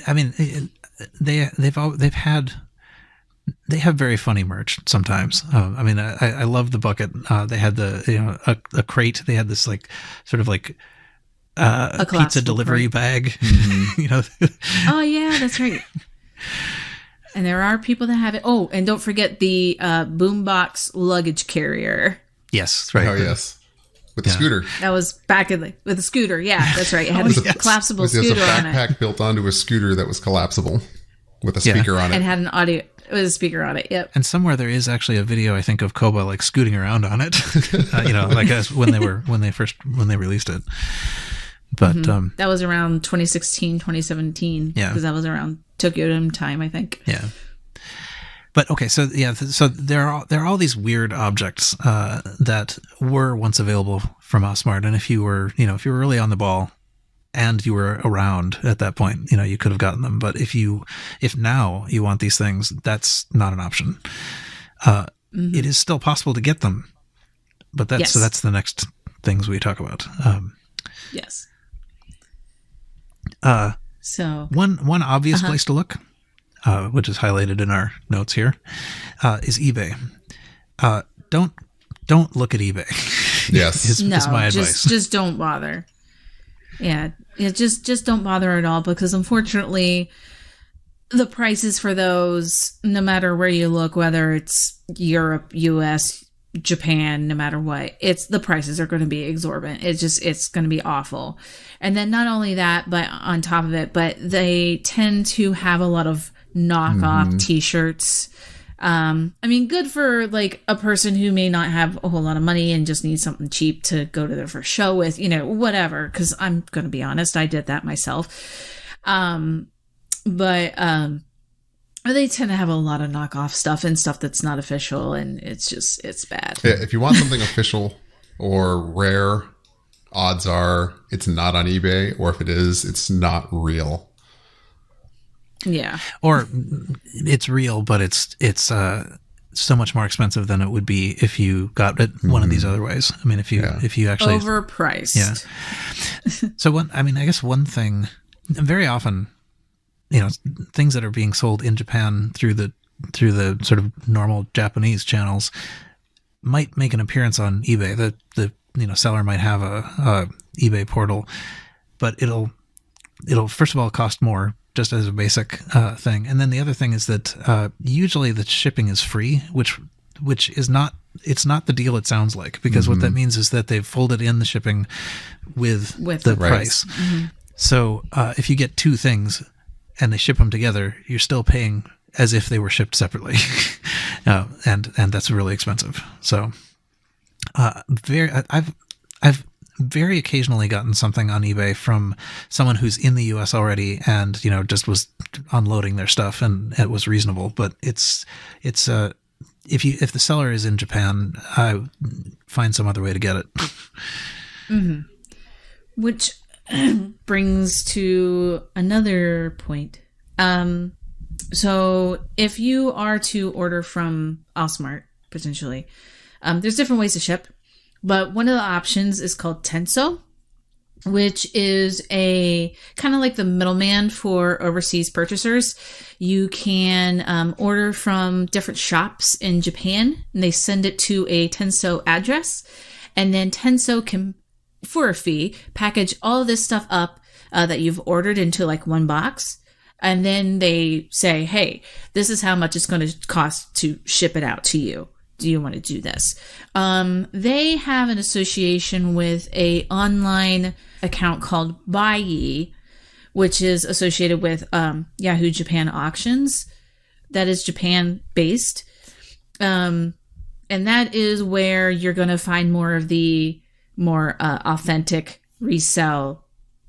have very funny merch sometimes. I love the bucket. They had a crate. They had this like sort of like a pizza delivery bag. Oh yeah, that's right. And there are people that have it. Oh, and don't forget the boombox luggage carrier. Yes, right. Oh yes, with the scooter. That was back with the scooter. Yeah, that's right. It had a collapsible scooter on it. It was a backpack built onto a scooter that was collapsible with a speaker on it. And had an audio. It was a speaker on it. Yep. And somewhere there is actually a video, I think, of Koba like scooting around on it. Like as when they released it. But that was around 2016, 2017. Yeah, because that was around Tokyo Dome time, I think. Yeah. But okay, so there are all these weird objects that were once available from Osmart, and if you were really on the ball and you were around at that point, you could have gotten them. But if now you want these things, that's not an option. It is still possible to get them, but that's the next things we talk about. Yes. So one obvious place to look, which is highlighted in our notes here, is eBay. Don't look at eBay. Yes, is my advice. Just don't bother. Yeah, just don't bother at all, because unfortunately, the prices for those, no matter where you look, whether it's Europe, US, Japan, no matter what, the prices are going to be exorbitant. It's going to be awful. And then not only that, but on top of it, but they tend to have a lot of knockoff t-shirts. Good for like a person who may not have a whole lot of money and just needs something cheap to go to their first show with, whatever. Cause I'm going to be honest, I did that myself. But they tend to have a lot of knockoff stuff and stuff that's not official, and it's bad. Yeah, if you want something official or rare, odds are it's not on eBay, or if it is, it's not real. Yeah. Or it's real, but it's so much more expensive than it would be if you got it one of these other ways. I mean, if you actually overpriced. Yeah. So I guess one thing, very often, things that are being sold in Japan through the sort of normal Japanese channels might make an appearance on eBay. The seller might have a eBay portal, but it'll first of all cost more, just as a basic thing. And then the other thing is that usually the shipping is free, which which is not, it's not the deal it sounds like, because what that means is that they've folded in the shipping with the price. So if you get two things and they ship them together, you're still paying as if they were shipped separately. And that's really expensive. So I've very occasionally gotten something on eBay from someone who's in the US already and, just was unloading their stuff and it was reasonable. But it's if the seller is in Japan, I find some other way to get it. Which brings to another point. So if you are to order from Allsmart, potentially, there's different ways to ship, but one of the options is called Tenso, which is a kind of like the middleman for overseas purchasers. You can order from different shops in Japan, and they send it to a Tenso address, and then Tenso can, for a fee, package all of this stuff up that you've ordered into like one box. And then they say, hey, this is how much it's going to cost to ship it out to you. Do you want to do this? They have an association with a online account called Buyee, which is associated with Yahoo Japan Auctions. That is Japan based. And that is where you're going to find more of the more authentic resell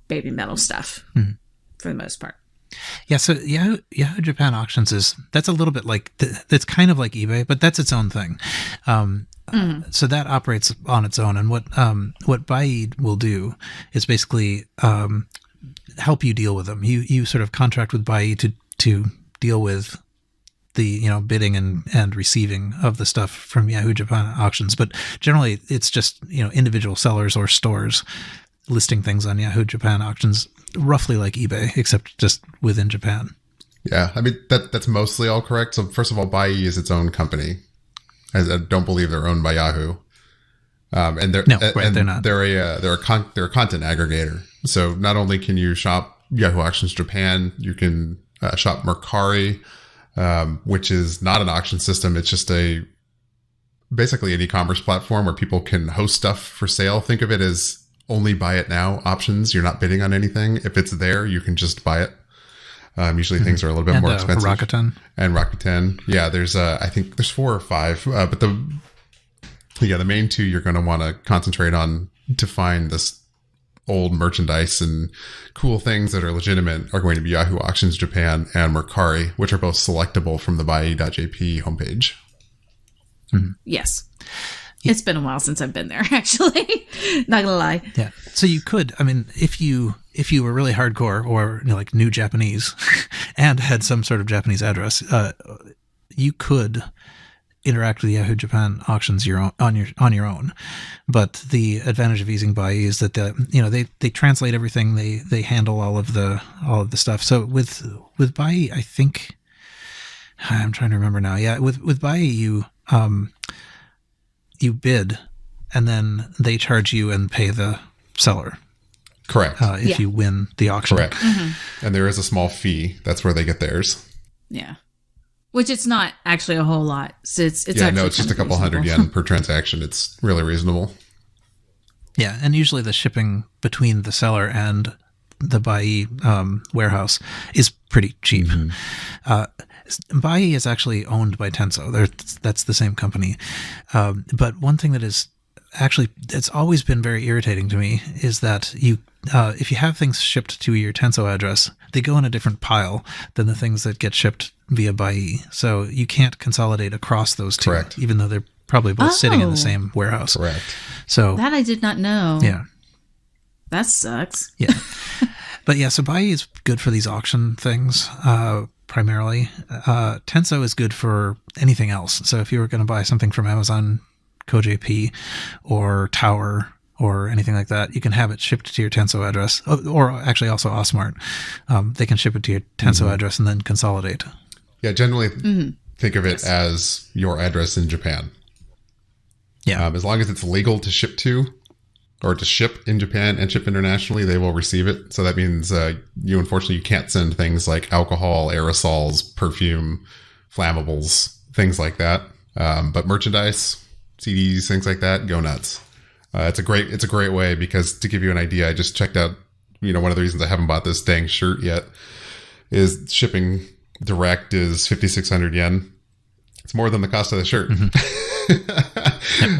Babymetal stuff for the most part. Yeah, so Yahoo Japan Auctions that's a little bit like, it's kind of like eBay, but that's its own thing. So that operates on its own. And what Buyee will do is basically help you deal with them. You sort of contract with Buyee to deal with the bidding and receiving of the stuff from Yahoo Japan Auctions. But generally, it's just individual sellers or stores listing things on Yahoo Japan Auctions, roughly like eBay, except just within Japan. Yeah, I mean, that's mostly all correct. So first of all, Buyee is its own company. I don't believe they're owned by Yahoo. And they're not. They're a content aggregator. So not only can you shop Yahoo Auctions Japan, you can shop Mercari, which is not an auction system. It's just basically an e-commerce platform where people can host stuff for sale. Think of it as only buy it now options. You're not bidding on anything. If it's there, you can just buy it. Usually things are a little bit more expensive. Rakuten. And Rakuten. Yeah, I think there's 4 or 5. But the main two you're going to want to concentrate on to find this old merchandise and cool things that are legitimate are going to be Yahoo Auctions Japan and Mercari, which are both selectable from the Buyee.jp homepage. Yes. It's been a while since I've been there, actually. Not gonna lie. Yeah. So you could, I mean, if you were really hardcore or like knew Japanese and had some sort of Japanese address, you could interact with Yahoo Japan Auctions on your own. But the advantage of using Buyee is that they translate everything. They handle all of the stuff. So with Buyee, I think I'm trying to remember now. Yeah, with Buyee you bid, and then they charge you and pay the seller. Correct. If you win the auction. Correct. And there is a small fee. That's where they get theirs. Yeah. Which it's not actually a whole lot. So it's it's just a couple hundred yen per transaction. It's really reasonable. Yeah, and usually the shipping between the seller and the Buyee warehouse is pretty cheap. Buyee is actually owned by Tenso. That's the same company. But one thing that is actually, it's always been very irritating to me is that if you have things shipped to your Tenso address, they go in a different pile than the things that get shipped via Buyee. So you can't consolidate across those two, Correct. Even though they're probably both sitting in the same warehouse. Correct. So that I did not know. Yeah. That sucks. Yeah. But yeah, so Buyee is good for these auction things, primarily. Tenso is good for anything else. So if you were going to buy something from Amazon, KoJP, or Tower, or anything like that, you can have it shipped to your Tenso address, or actually also Allsmart. They can ship it to your Tenso address and then consolidate. Yeah, generally think of it as your address in Japan. Yeah. As long as it's legal to ship to, or to ship in Japan and ship internationally, they will receive it. So that means unfortunately, you can't send things like alcohol, aerosols, perfume, flammables, things like that. But merchandise, CDs, things like that, go nuts. It's a great way, because to give you an idea, I just checked out, one of the reasons I haven't bought this dang shirt yet is shipping direct is 5,600 yen. It's more than the cost of the shirt.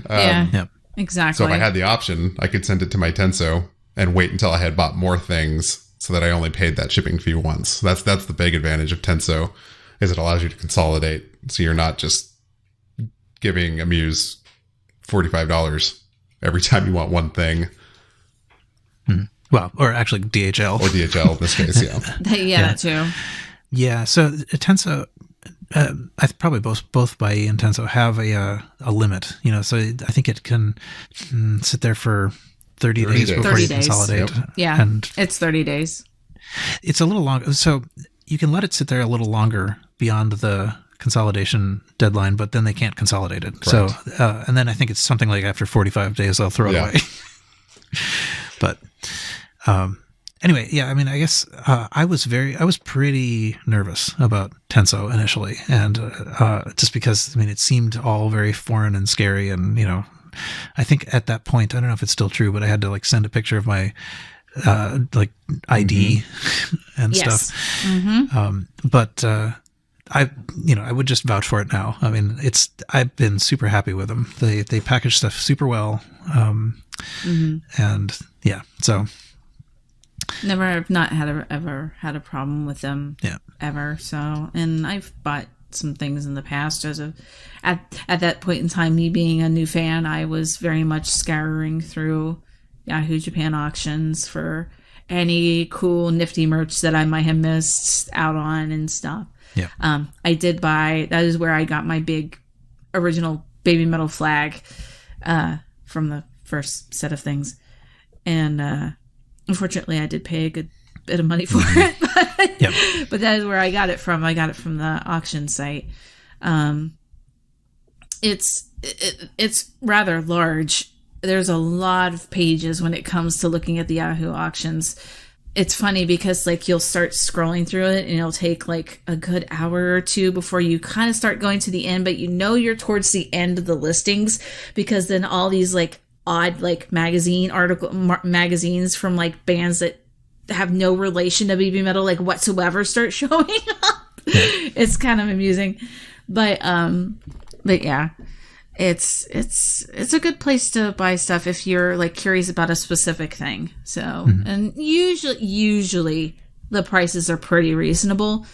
Yeah, exactly. So if I had the option, I could send it to my Tenso and wait until I had bought more things so that I only paid that shipping fee once. That's the big advantage of Tenso, is it allows you to consolidate. So you're not just giving Amuse $45 every time you want one thing. Well, or actually DHL. Or DHL in this case, yeah. That too. Yeah, so Tenso, I probably both Bai and Tenso have a limit, so I think it can sit there for 30 days before 30 you days. consolidate. Yep. Yeah, and it's 30 days. It's a little long, so you can let it sit there a little longer beyond the consolidation deadline, but then they can't consolidate it. Correct. So, and then I think it's something like after 45 days, they'll throw it away. But anyway, yeah, I mean, I guess I was pretty nervous about Tenso initially, and just because, I mean, it seemed all very foreign and scary, and I think at that point, I don't know if it's still true, but I had to send a picture of my ID and stuff. But I would just vouch for it now. I mean, I've been super happy with them. They package stuff super well, and yeah, so. Never ever had a problem with them. Yeah. Ever. So, and I've bought some things in the past at that point in time, me being a new fan, I was very much scouring through Yahoo Japan auctions for any cool nifty merch that I might have missed out on and stuff. Yeah. I did buy, that is where I got my big original Babymetal flag from the first set of things. And unfortunately, I did pay a good bit of money for it, but that is where I got it from. I got it from the auction site. It's rather large. There's a lot of pages when it comes to looking at the Yahoo auctions. It's funny because you'll start scrolling through it and it'll take a good hour or two before you kind of start going to the end, but you're towards the end of the listings, because then all these odd magazines from bands that have no relation to Babymetal whatsoever start showing up. It's kind of amusing, but yeah, it's a good place to buy stuff if you're curious about a specific thing. So and usually the prices are pretty reasonable,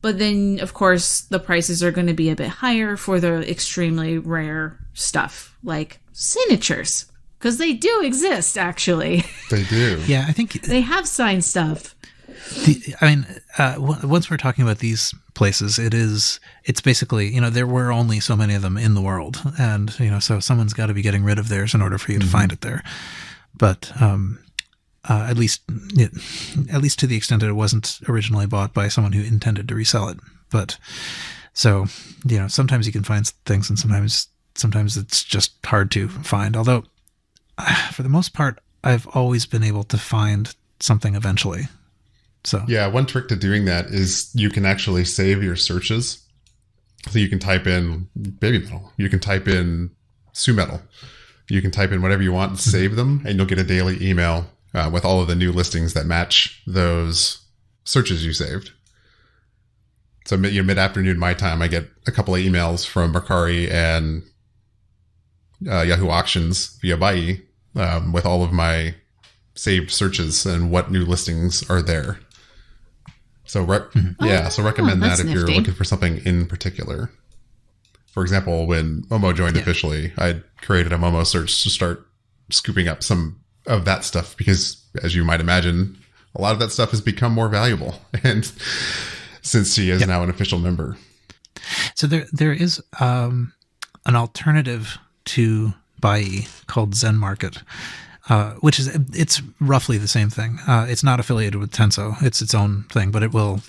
but then of course the prices are going to be a bit higher for the extremely rare stuff like signatures. Because they do exist, actually. They do. Yeah, I think they have signed stuff. Once we're talking about these places, it's basically, there were only so many of them in the world, and so someone's got to be getting rid of theirs in order for you to find it there. But at least to the extent that it wasn't originally bought by someone who intended to resell it. But so sometimes you can find things, and sometimes it's just hard to find. Although, for the most part, I've always been able to find something eventually. So yeah, one trick to doing that is you can actually save your searches. So you can type in Babymetal, you can type in Su-metal, you can type in whatever you want and save them, and you'll get a daily email with all of the new listings that match those searches you saved. So mid-afternoon my time, I get a couple of emails from Mercari and Yahoo Auctions via Bai with all of my saved searches and what new listings are there. So so recommend that if you're looking for something in particular. For example, when Momo joined officially, I created a Momo search to start scooping up some of that stuff because, as you might imagine, a lot of that stuff has become more valuable. And since she is now an official member. So there is an alternative to Bai called Zen Market, which it's roughly the same thing. It's not affiliated with Tenso. It's its own thing, but it will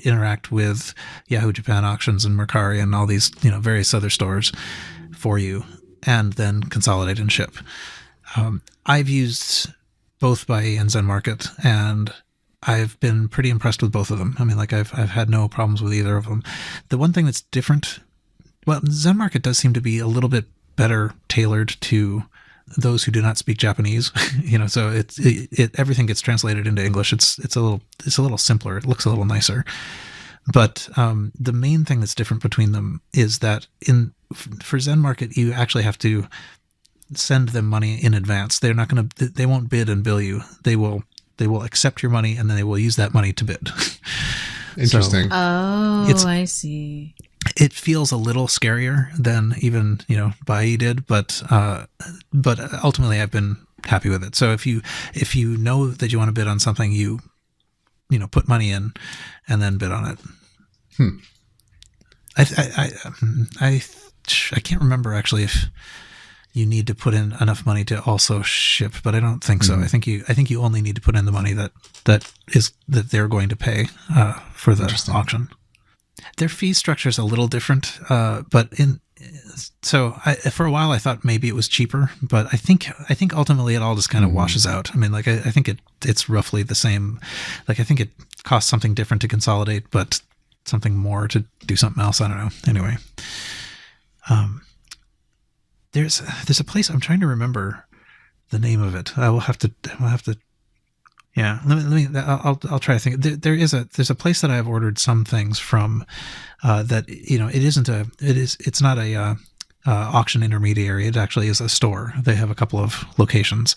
interact with Yahoo Japan Auctions and Mercari and all these, various other stores for you, and then consolidate and ship. I've used both Bai and Zen Market, and I've been pretty impressed with both of them. I mean, I've had no problems with either of them. The one thing that's different Well, Zen Market does seem to be a little bit better tailored to those who do not speak Japanese. So it everything gets translated into English. It's a little simpler. It looks a little nicer. But the main thing that's different between them is that for Zen Market, you actually have to send them money in advance. They won't bid and bill you. They will accept your money, and then they will use that money to bid. Interesting. I see. It feels a little scarier than even, Bai did, but ultimately I've been happy with it. So if you know that you want to bid on something, you put money in and then bid on it. I can't remember actually if you need to put in enough money to also ship, but I don't think so. I think you only need to put in the money that they're going to pay for the auction. Their fee structure is a little different, but for a while I thought maybe it was cheaper, but I think ultimately it all just kind of washes out. I mean, like I think it's roughly the same. Like I think it costs something different to consolidate, but something more to do something else. I don't know. Anyway, there's a place, I'm trying to remember the name of it. We'll have to. Yeah, I'll try to think. There's a place that I've ordered some things from that it's not a auction intermediary. It actually is a store. They have a couple of locations,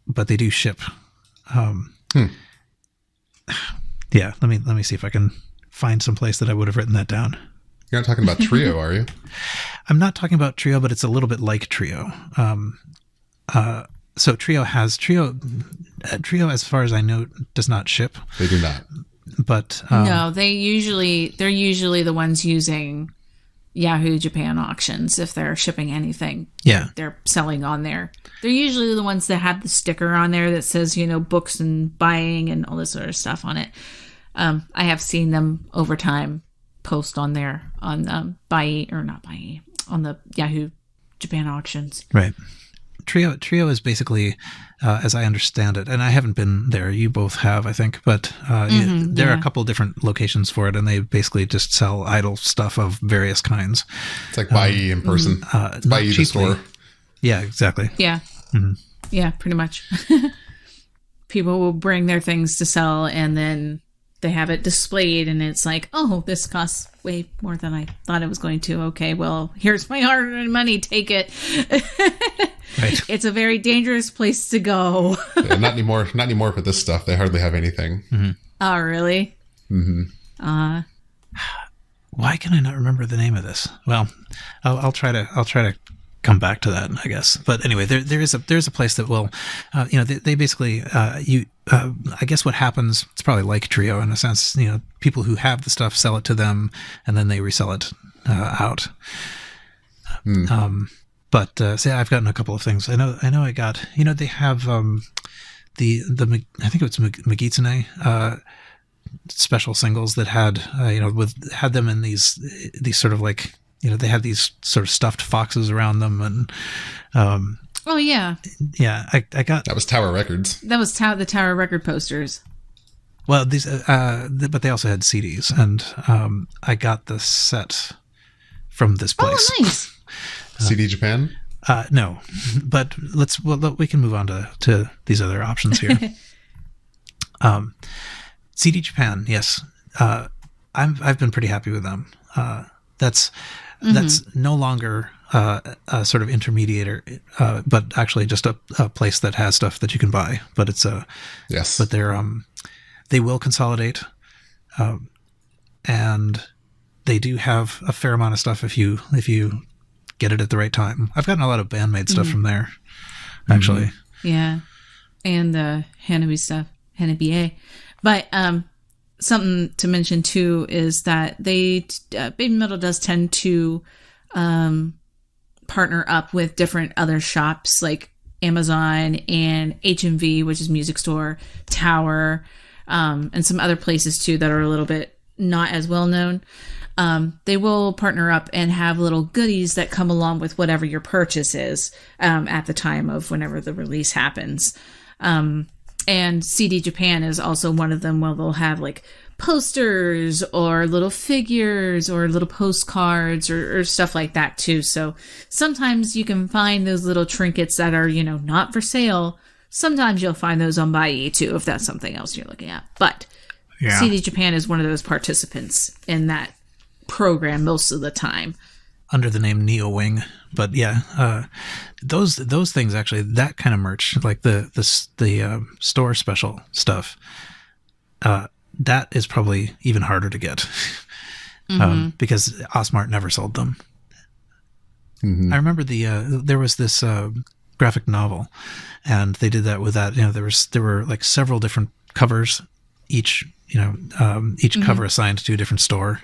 but they do ship. Yeah, let me see if I can find some place that I would have written that down. You're not talking about Trio, are you? I'm not talking about Trio, but it's a little bit like Trio. So Trio, as far as I know, does not ship. They do not. But no, they're usually the ones using Yahoo Japan auctions if they're shipping anything. Yeah, they're selling on there. They're usually the ones that have the sticker on there that says books and buying and all this sort of stuff on it. I have seen them over time post on there on on the Yahoo Japan auctions. Right. Trio is basically, as I understand it, and I haven't been there. You both have, I think, but there are a couple of different locations for it, and they basically just sell idle stuff of various kinds. It's like Bai in person. Bai the store. Yeah, exactly. Yeah. Mm-hmm. Yeah, pretty much. People will bring their things to sell, and then they have it displayed, and it's like, oh, this costs way more than I thought it was going to. Okay, well, here's my hard-earned money. Take it. Right. It's a very dangerous place to go. Yeah, not anymore for this stuff. They hardly have anything. Mm-hmm. Oh, really? Mm-hmm. Why can I not remember the name of this? Well, I'll try to come back to that, I guess. But anyway, there's a place that will, they basically, I guess what happens, it's probably like Trio in a sense, people who have the stuff sell it to them and then they resell it out. But I've gotten a couple of things. I know I got, they have the I think it was Magitsune special singles that had had them in these sort of like, they had these sort of stuffed foxes around them, and oh yeah, I got that was Tower Records. That was the Tower Record posters. Well, these but they also had CDs, and I got the set from this place. Oh, nice. CD Japan? No, but we can move on to these other options here. CD Japan, yes. I've been pretty happy with them. That's no longer a sort of intermediator, but actually just a place that has stuff that you can buy. But it's yes. But they will consolidate, and they do have a fair amount of stuff if you get it at the right time. I've gotten a lot of Bandmade stuff from there, actually. Yeah, and the Hanabi stuff, Hanabi. But something to mention too is that Babymetal does tend to partner up with different other shops like Amazon and HMV, which is music store, Tower, and some other places too that are a little bit not as well known. They will partner up and have little goodies that come along with whatever your purchase is at the time of whenever the release happens. And CD Japan is also one of them where they'll have like posters or little figures or little postcards or stuff like that too. So sometimes you can find those little trinkets that are, you know, not for sale. Sometimes you'll find those on Buyee too, if that's something else you're looking at. But CD Japan is one of those participants in that program most of the time. Under the name Neo Wing. But yeah, those things actually, that kind of merch, like the store special stuff, that is probably even harder to get because Osmart never sold them. I remember there was this graphic novel, and they did that with that. You know, there were like several different covers, each cover assigned to a different store,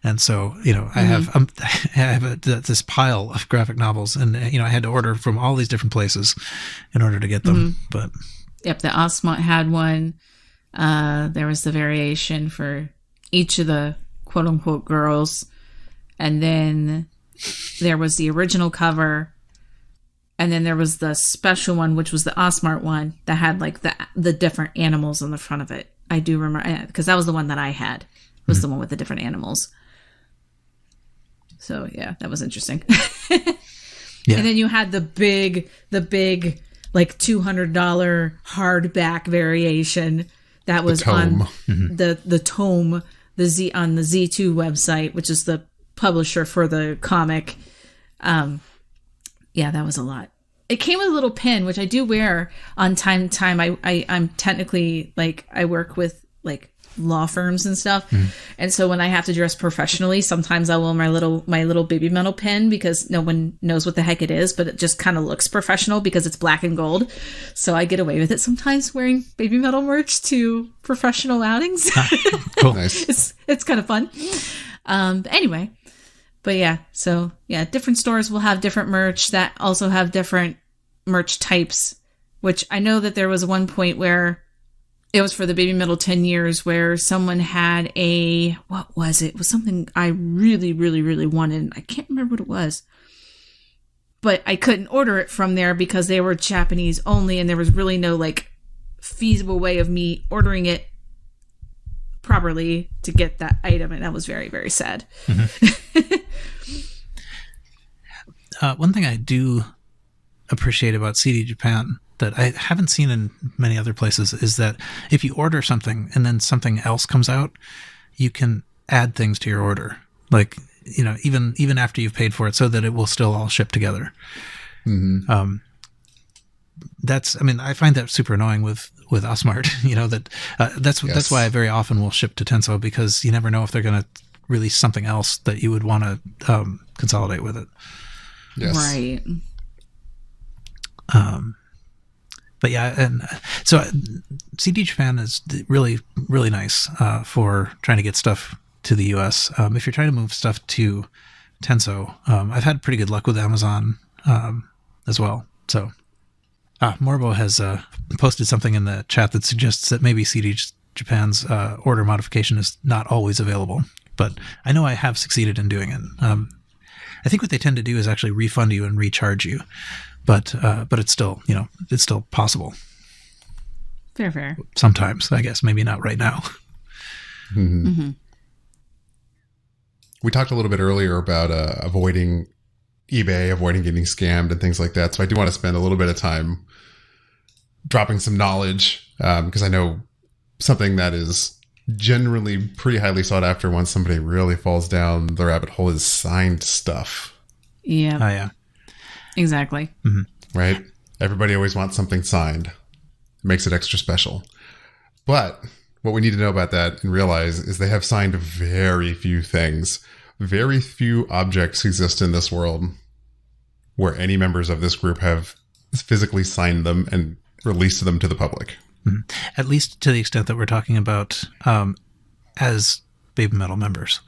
and so I have this pile of graphic novels, and I had to order from all these different places in order to get them. But yep, the Osmont had one. There was the variation for each of the quote unquote girls, and then there was the original cover, and then there was the special one, which was the Osmart one that had like the different animals on the front of it. I do remember, because that was the one that I had, was the one with the different animals. So yeah, that was interesting. Yeah. And then you had the big like $200 hardback variation that was on the tome, on the Z2 website, which is the publisher for the comic. Yeah, that was a lot. It came with a little pin, which I do wear on time to time. I'm technically, like, I work with like law firms and stuff, and so when I have to dress professionally, sometimes I will wear my little Babymetal pin because no one knows what the heck it is, but it just kind of looks professional because it's black and gold. So I get away with it sometimes wearing Babymetal merch to professional outings. Cool. Nice. It's kind of fun. Anyway. But yeah, so yeah, different stores will have different merch that also have different merch types, which I know that there was one point where it was for the Babymetal 10 years where someone had what was it? It was something I really, really, really wanted. I can't remember what it was, but I couldn't order it from there because they were Japanese only, and there was really no like feasible way of me ordering it properly to get that item, and that was very, very sad. One thing I do appreciate about CD Japan that I haven't seen in many other places is that if you order something and then something else comes out, you can add things to your order, like even after you've paid for it, so that it will still all ship together. I find that super annoying with Osmart. That's why I very often will ship to Tenso, because you never know if they're going to release something else that you would want to consolidate with it. Yes. Right. But yeah, and so CD Japan is really, really nice for trying to get stuff to the US. If you're trying to move stuff to Tenso, I've had pretty good luck with Amazon as well. So Morbo has posted something in the chat that suggests that maybe CD Japan's order modification is not always available, but I know I have succeeded in doing it. I think what they tend to do is actually refund you and recharge you, but it's still, it's still possible. Fair. Sometimes, I guess, maybe not right now. We talked a little bit earlier about avoiding eBay, avoiding getting scammed and things like that. So I do want to spend a little bit of time dropping some knowledge, because I know something that is generally pretty highly sought after once somebody really falls down the rabbit hole is signed stuff. Yeah. Oh, yeah. Exactly. Right? Everybody always wants something signed. It makes it extra special. But what we need to know about that and realize is they have signed very few things. Very few objects exist in this world where any members of this group have physically signed them and released them to the public. At least to the extent that we're talking about as Babymetal members.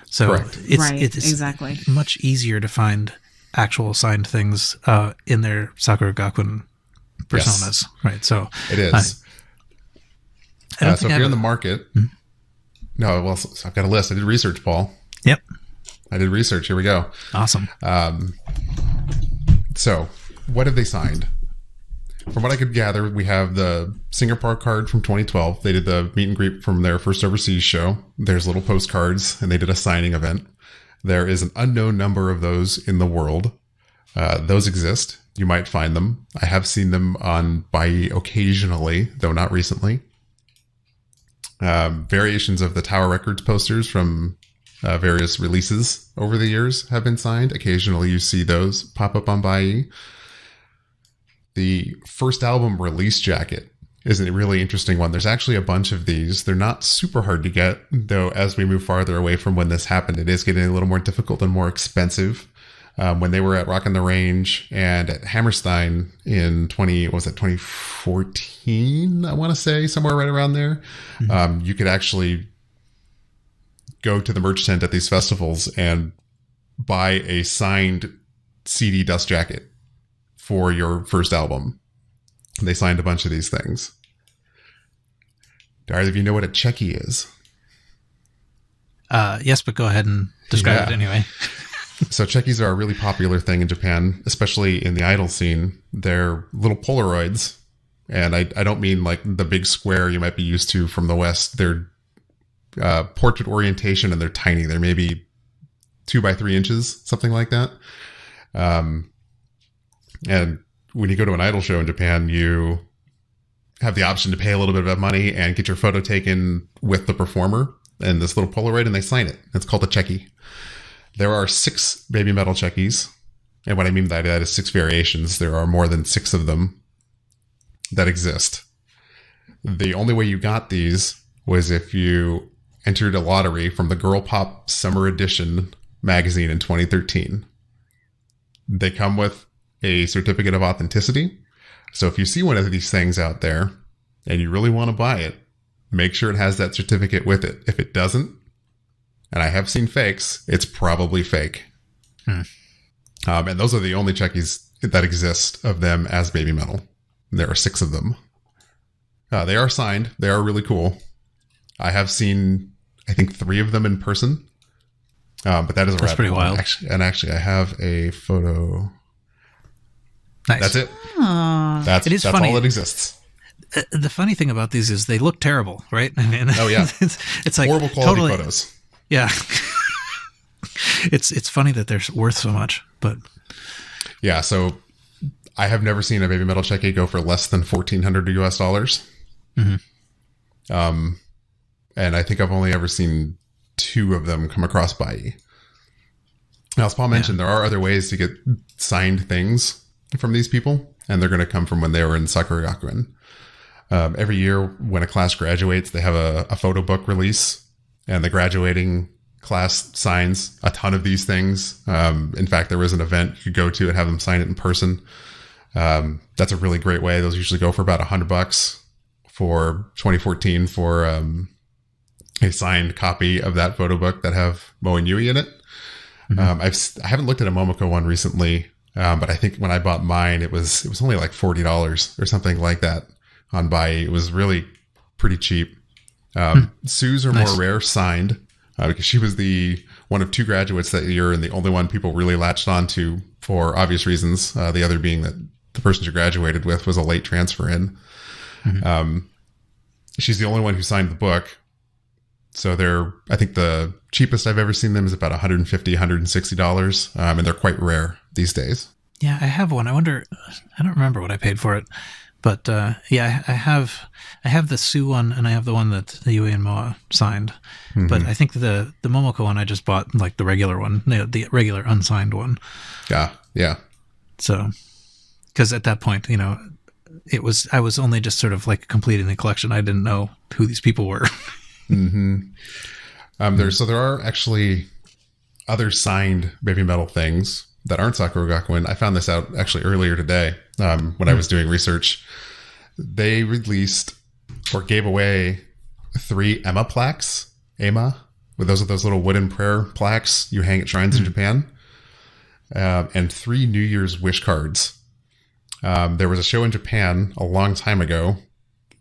So it's exactly much easier to find actual signed things in their Sakura Gakuen personas, right? So it is. So if you're in the market, so I've got a list. I did research, Paul. Yep. I did research. Here we go. Awesome. So what have they signed? from what I could gather, we have the Singapore card from 2012. They did the meet and greet from their first overseas show. There's little postcards, and they did a signing event. There is an unknown number of those in the world. Those exist. You might find them. I have seen them on Bai occasionally, though not recently. Variations of the Tower Records posters from various releases over the years have been signed. Occasionally you see those pop up on Bai. The first album release jacket is a really interesting one. There's actually a bunch of these. They're not super hard to get, though as we move farther away from when this happened, it is getting a little more difficult and more expensive. When they were at Rock on the Range and at Hammerstein in 2014, I want to say, somewhere right around there, you could actually go to the merch tent at these festivals and buy a signed CD dust jacket for your first album. They signed a bunch of these things. Do either of you know what a checky is? Yes, but go ahead and describe it anyway. So checkies are a really popular thing in Japan, especially in the idol scene. They're little Polaroids. And I don't mean like the big square you might be used to from the West. They're portrait orientation, and they're tiny. They're maybe 2 by 3 inches, something like that. And when you go to an idol show in Japan, you have the option to pay a little bit of money and get your photo taken with the performer and this little Polaroid, and they sign it. It's called a checky. There are 6 Babymetal checkies. And what I mean by that is 6 variations. There are more than 6 of them that exist. The only way you got these was if you entered a lottery from the Girl Pop Summer Edition magazine in 2013. They come with a certificate of authenticity. So if you see one of these things out there and you really want to buy it, make sure it has that certificate with it. If it doesn't, and I have seen fakes, it's probably fake. And those are the only checkies that exist of them as Babymetal. There are 6 of them. They are signed. They are really cool. I have seen, I think, 3 of them in person. But that is That's pretty wild. Actually, I have a photo. Nice. That's it. That's funny. all that exists. The funny thing about these is they look terrible, right? I mean, oh yeah, it's like horrible quality photos. Yeah, it's funny that they're worth so much, but yeah. So I have never seen a Babymetal checky go for less than $1,400 US. And I think I've only ever seen 2 of them come across Bai. Now, as Paul mentioned, there are other ways to get signed things from these people, and they're going to come from when they were in Sakura Gakuen. Every year when a class graduates, they have a photo book release, and the graduating class signs a ton of these things. In fact, there was an event you could go to and have them sign it in person. That's a really great way. Those usually go for about $100 for 2014 for a signed copy of that photo book that have Mo and Yui in it. I haven't looked at a Momoko one recently, but I think when I bought mine, it was only like $40 or something like that on Bai. It was really pretty cheap. Sue's are more rare signed because she was the one of 2 graduates that year and the only one people really latched onto for obvious reasons. The other being that the person she graduated with was a late transfer in. She's the only one who signed the book. So I think the cheapest I've ever seen them is about $150, $160. And they're quite rare these days. Yeah, I have one. I wonder, I don't remember what I paid for it, but yeah, I have the Sue one and I have the one that Yui and Moa signed. But I think the Momoko one I just bought like the regular one, the regular unsigned one. Yeah. Yeah. So, because at that point, I was only just sort of like completing the collection. I didn't know who these people were. There are actually other signed Babymetal things that aren't Sakura Gakuen. I found this out actually earlier today when I was doing research. They released or gave away 3 Emma plaques. Emma, with those little wooden prayer plaques you hang at shrines in Japan, and 3 New Year's wish cards. There was a show in Japan a long time ago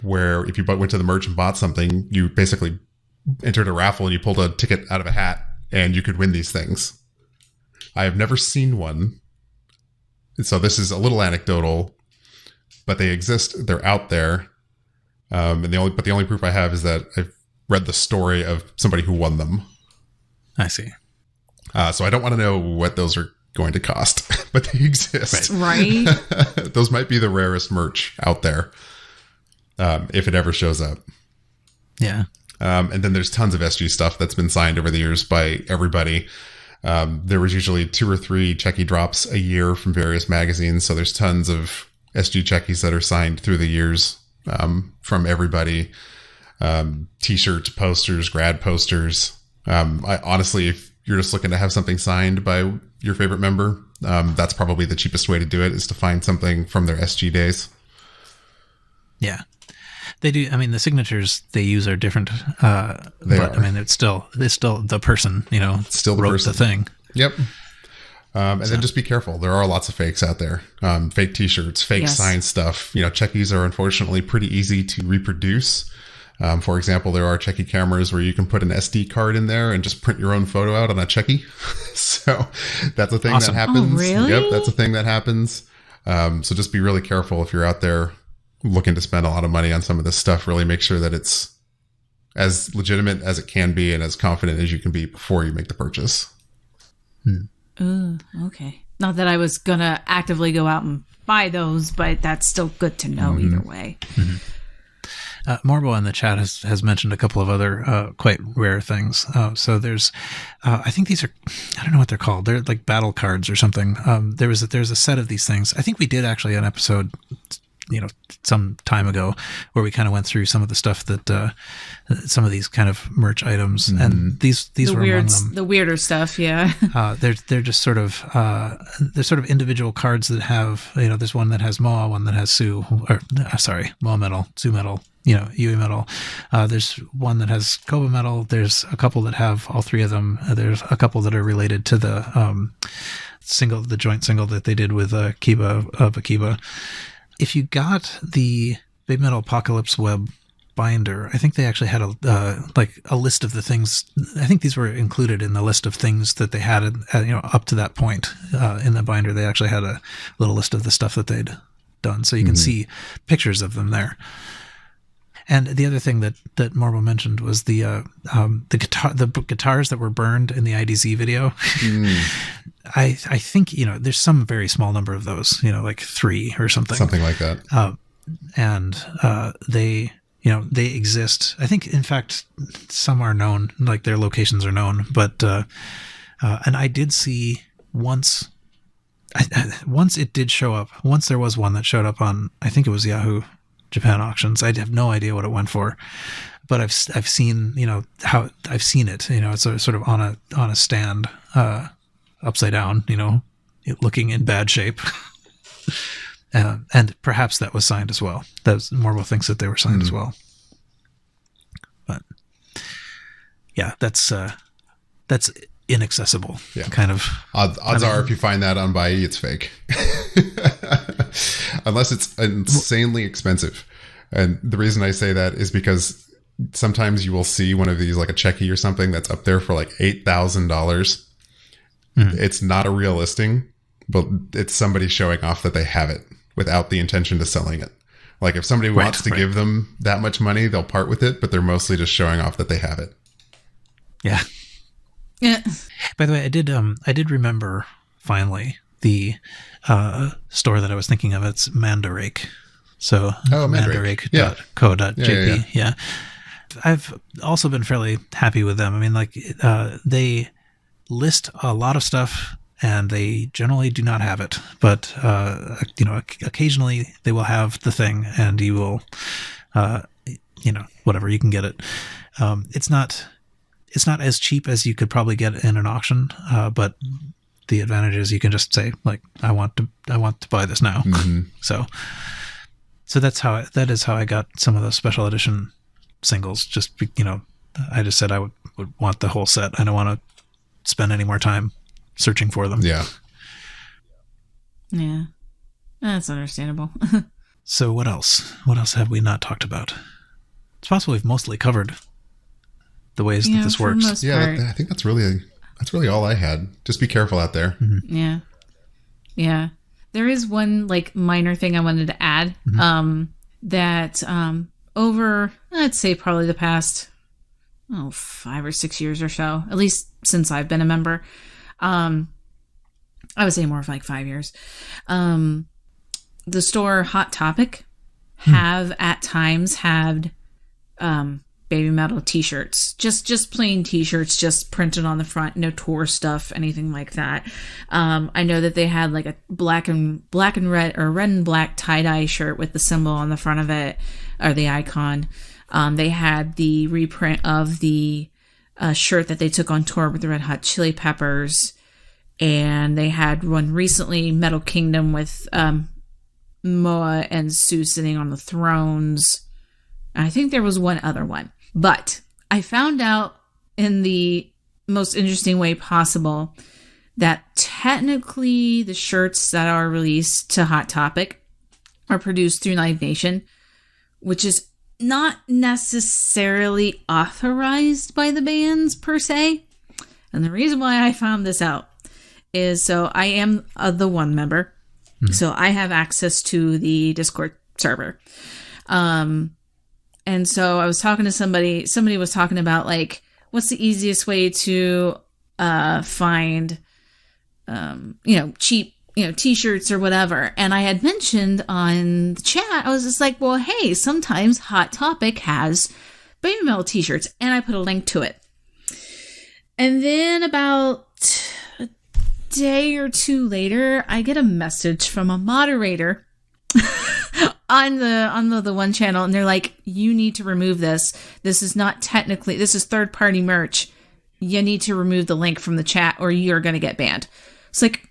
where if you went to the merch and bought something, you basically entered a raffle and you pulled a ticket out of a hat and you could win these things. I have never seen one. So this is a little anecdotal, but they exist. They're out there. And the only proof I have is that I've read the story of somebody who won them. I see. So I don't want to know what those are going to cost, but they exist. Right. Those might be the rarest merch out there, if it ever shows up. Yeah. And then there's tons of SG stuff that's been signed over the years by everybody. There was usually 2 or 3 Checky drops a year from various magazines. So there's tons of SG Checkies that are signed through the years, from everybody. T-shirts, posters, grad posters. I honestly, if you're just looking to have something signed by your favorite member, that's probably the cheapest way to do it, is to find something from their SG days. Yeah. They do. I mean, the signatures they use are different. I mean, it's still the person, Still the wrote person. the thing. Yep. And then just be careful. There are lots of fakes out there. Fake t-shirts, fake sign stuff. Checkies are unfortunately pretty easy to reproduce. For example, there are Checky cameras where you can put an SD card in there and just print your own photo out on a Checky. So that's a thing that happens. Oh, really? Yep, that's a thing that happens. So just be really careful if you're out there looking to spend a lot of money on some of this stuff. Really make sure that it's as legitimate as it can be and as confident as you can be before you make the purchase. Ooh, okay. Not that I was going to actively go out and buy those, but that's still good to know either way. Morbo in the chat has mentioned a couple of other quite rare things. So there's, I think these are, I don't know what they're called. They're like battle cards or something. There's a set of these things. I think we did actually an episode, some time ago, where we kind of went through some of the stuff that some of these kind of merch items, and these were among them. The weirder stuff, yeah. They're just sort of they're sort of individual cards that have, there's one that has Moa, one that has Su, or Moa metal, Su metal, Yui metal. There's one that has Koba metal. There's a couple that have all 3 of them. There's a couple that are related to the joint single that they did with Kiba of Akiba. If you got the Babymetal Apocalypse Web binder, I think they actually had a list of the things. I think these were included in the list of things that they had, up to that point in the binder. They actually had a little list of the stuff that they'd done, so you can see pictures of them there. And the other thing that Morbo mentioned was the guitars that were burned in the IDZ video. I think there's some very small number of those, like 3 or something like that. And they exist. I think, in fact, some are known, like their locations are known. But and I did see once. Once it did show up. Once there was one that showed up on, I think it was Yahoo Japan auctions. I have no idea what it went for, but I've seen how I've seen it. It's sort of on a stand, upside down. Looking in bad shape, and perhaps that was signed as well. Morbo thinks that they were signed as well. But yeah, that's inaccessible. Yeah. Kind of. Odds are, if you find that on Bai, it's fake. Unless it's insanely expensive. And the reason I say that is because sometimes you will see one of these, like a Checky or something, that's up there for like $8,000. It's not a real listing, but it's somebody showing off that they have it without the intention of selling it. Like if somebody wants to give them that much money, they'll part with it, but they're mostly just showing off that they have it. Yeah. Yeah. By the way, I did remember finally the store that I was thinking of. It's Mandarake. So mandarake.co.jp. Yeah. I've also been fairly happy with them. I mean, like they list a lot of stuff and they generally do not have it, but occasionally they will have the thing and you will whatever, you can get it. It's not as cheap as you could probably get in an auction, but the advantage is you can just say, like, I want to buy this now. So that is how I got some of those special edition singles. Just I just said I would want the whole set. I don't want to spend any more time searching for them. Yeah. Yeah. That's understandable. So what else? What else have we not talked about? It's possible we've mostly covered the ways that this works. I think that's really all I had. Just be careful out there. Yeah. There is one like minor thing I wanted to add. That over, I'd say probably the past 5 or 6 years or so, at least since I've been a member. I would say more of like 5 years. The store Hot Topic have at times had Babymetal t-shirts, just plain t-shirts, just printed on the front, no tour stuff, anything like that. I know that they had like a black and red or red and black tie-dye shirt with the symbol on the front of it, or the icon. They had the reprint of the shirt that they took on tour with the Red Hot Chili Peppers, and they had one recently, Metal Kingdom, with Moa and Sue sitting on the thrones. I think there was one other one. But I found out in the most interesting way possible that technically the shirts that are released to Hot Topic are produced through Live Nation, which is not necessarily authorized by the bands per se. And the reason why I found this out is, so I am the one member. So I have access to the Discord server. And so I was talking to somebody was talking about like, what's the easiest way to find, cheap, t-shirts or whatever. And I had mentioned on the chat, I was just like, well, hey, sometimes Hot Topic has Babymetal t-shirts. And I put a link to it. And then about a day or two later, I get a message from a moderator on the one channel, and they're like, you need to remove this. This is third party merch. You need to remove the link from the chat or you're going to get banned. It's like,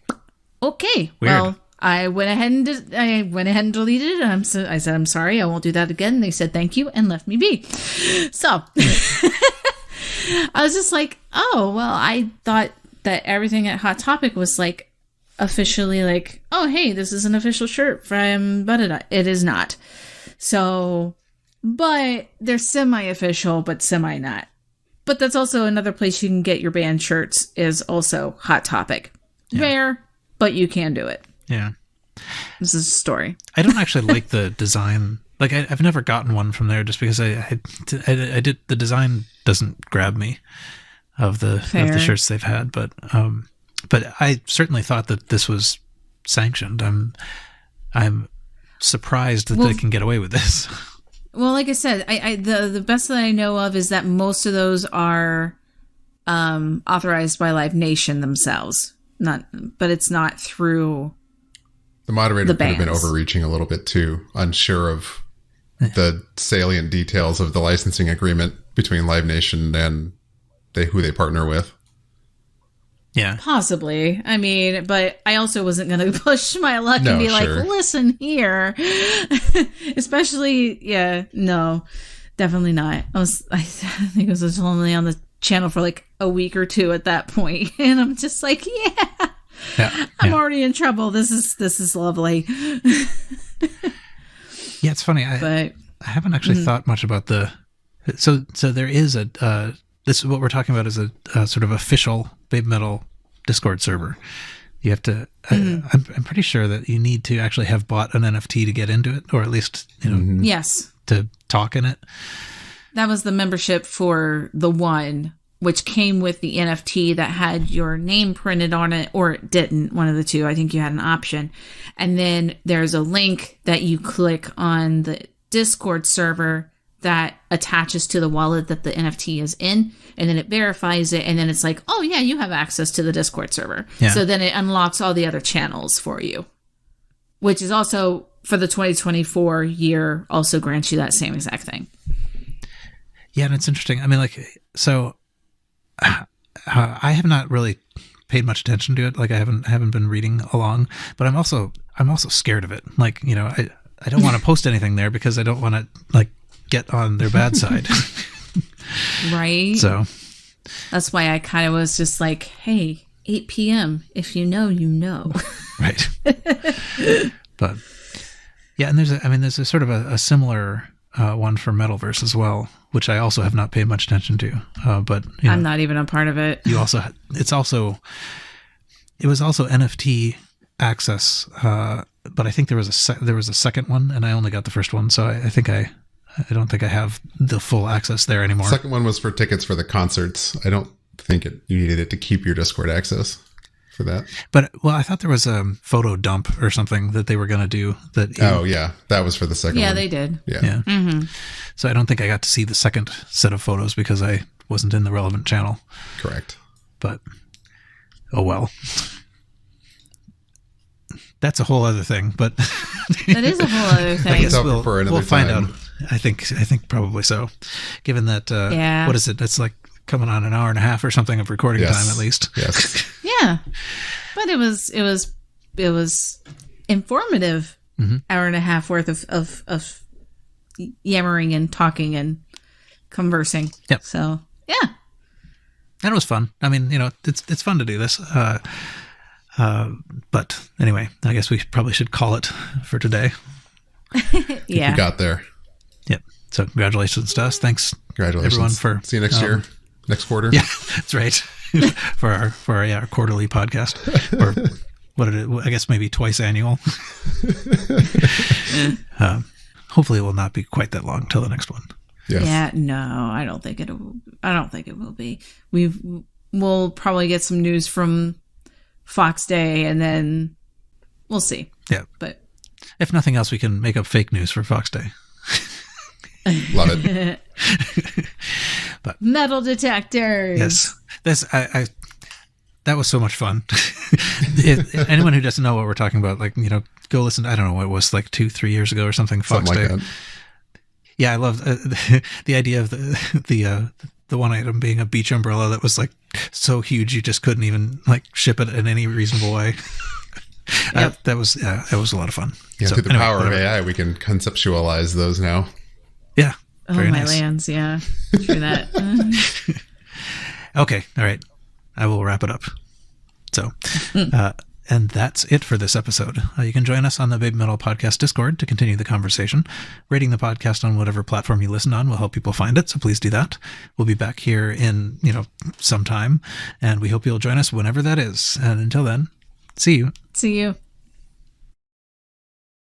okay, weird. Well, I went ahead and deleted it. And I said, I'm sorry, I won't do that again. And they said, thank you, and left me be. So I was just like, oh, well, I thought that everything at Hot Topic was like, officially like, oh, hey, this is an official shirt from Budada. It is not. So, but they're semi-official, but semi-not. But that's also another place you can get your band shirts, is also Hot Topic. Yeah. Rare, but you can do it. Yeah. This is a story. I don't actually like the design. Like, I've never gotten one from there just because I did, the design doesn't grab me of the shirts they've had, but I certainly thought that this was sanctioned. I'm surprised that they can get away with this. Well, like I said, the best that I know of is that most of those are authorized by Live Nation themselves. But it's not through the moderator the could have been bands. overreaching a little bit too, unsure of the salient details of the licensing agreement between Live Nation and who they partner with. Yeah. Possibly. I mean, but I also wasn't going to push my luck and be like, listen here. Especially, no, definitely not. I think I was only on the channel for like a week or two at that point. And I'm just like, I'm already in trouble. This is lovely. Yeah, it's funny. I haven't actually thought much about so there is this is what we're talking about, is a sort of official Babymetal Discord server. You have to, I'm pretty sure that you need to actually have bought an NFT to get into it, or at least, yes, to talk in it. That was the membership for the one, which came with the NFT that had your name printed on it, or it didn't, one of the two. I think you had an option. And then there's a link that you click on the Discord server that attaches to the wallet that the NFT is in, and then it verifies it, and then it's like, oh yeah, you have access to the Discord server. Yeah. So then it unlocks all the other channels for you, which is also, for the 2024 year, also grants you that same exact thing. Yeah, and it's interesting. I mean, like, so I have not really paid much attention to it. Like, I haven't been reading along, but I'm also scared of it. Like, I don't want to post anything there because I don't want to like get on their bad side. Right. So that's why I kind of was just like, hey, 8 p.m. If you know, you know. Right. But yeah, and there's a sort of a similar one for Metalverse as well, which I also have not paid much attention to. But I'm not even a part of it. It was also NFT access, but I think there was a second one, and I only got the first one, so I think I don't think I have the full access there anymore. Second one was for tickets for the concerts. I don't think you needed it to keep your Discord access for that. But I thought there was a photo dump or something that they were going to do. That was for the second one. Yeah, they did. Yeah. Mm-hmm. So I don't think I got to see the second set of photos because I wasn't in the relevant channel. Correct. But oh well. That's a whole other thing, but that is a whole other thing. I guess we'll find out. I think probably so. Given that, what is it? It's like coming on an hour and a half or something of recording time at least. Yes. Yeah, but it was informative. Mm-hmm. Hour and a half worth of yammering and talking and conversing. Yep. So yeah, and it was fun. I mean, it's fun to do this. But anyway, I guess we probably should call it for today. Yeah. We got there. Yep. So congratulations to us. Thanks, congratulations, everyone, for see you next year, next quarter. Yeah, that's right. for our quarterly podcast, or what I guess maybe twice annual. Hopefully, it will not be quite that long till the next one. Yes. Yeah. No, I don't think it will be. We'll probably get some news from Fox Day, and then we'll see. Yeah. But if nothing else, we can make up fake news for Fox Day. Love it. But metal detectors. Yes. That was so much fun. Anyone who doesn't know what we're talking about, go listen. I don't know what it was, like 2-3 years ago or something. Fox Something Day. like that. Yeah, I love the idea of the one item being a beach umbrella that was like so huge you just couldn't even ship it in any reasonable way. Yep. That was a lot of fun. Yeah, So, through the anyway, power whatever. of AI, we can conceptualize those now. Yeah. Oh, Very my nice. lands. Yeah. True that. Okay. All right. I will wrap it up. So, and that's it for this episode. You can join us on the Babymetal Podcast Discord to continue the conversation. Rating the podcast on whatever platform you listen on will help people find it, so please do that. We'll be back here in, some time, and we hope you'll join us whenever that is. And until then, see you. See you.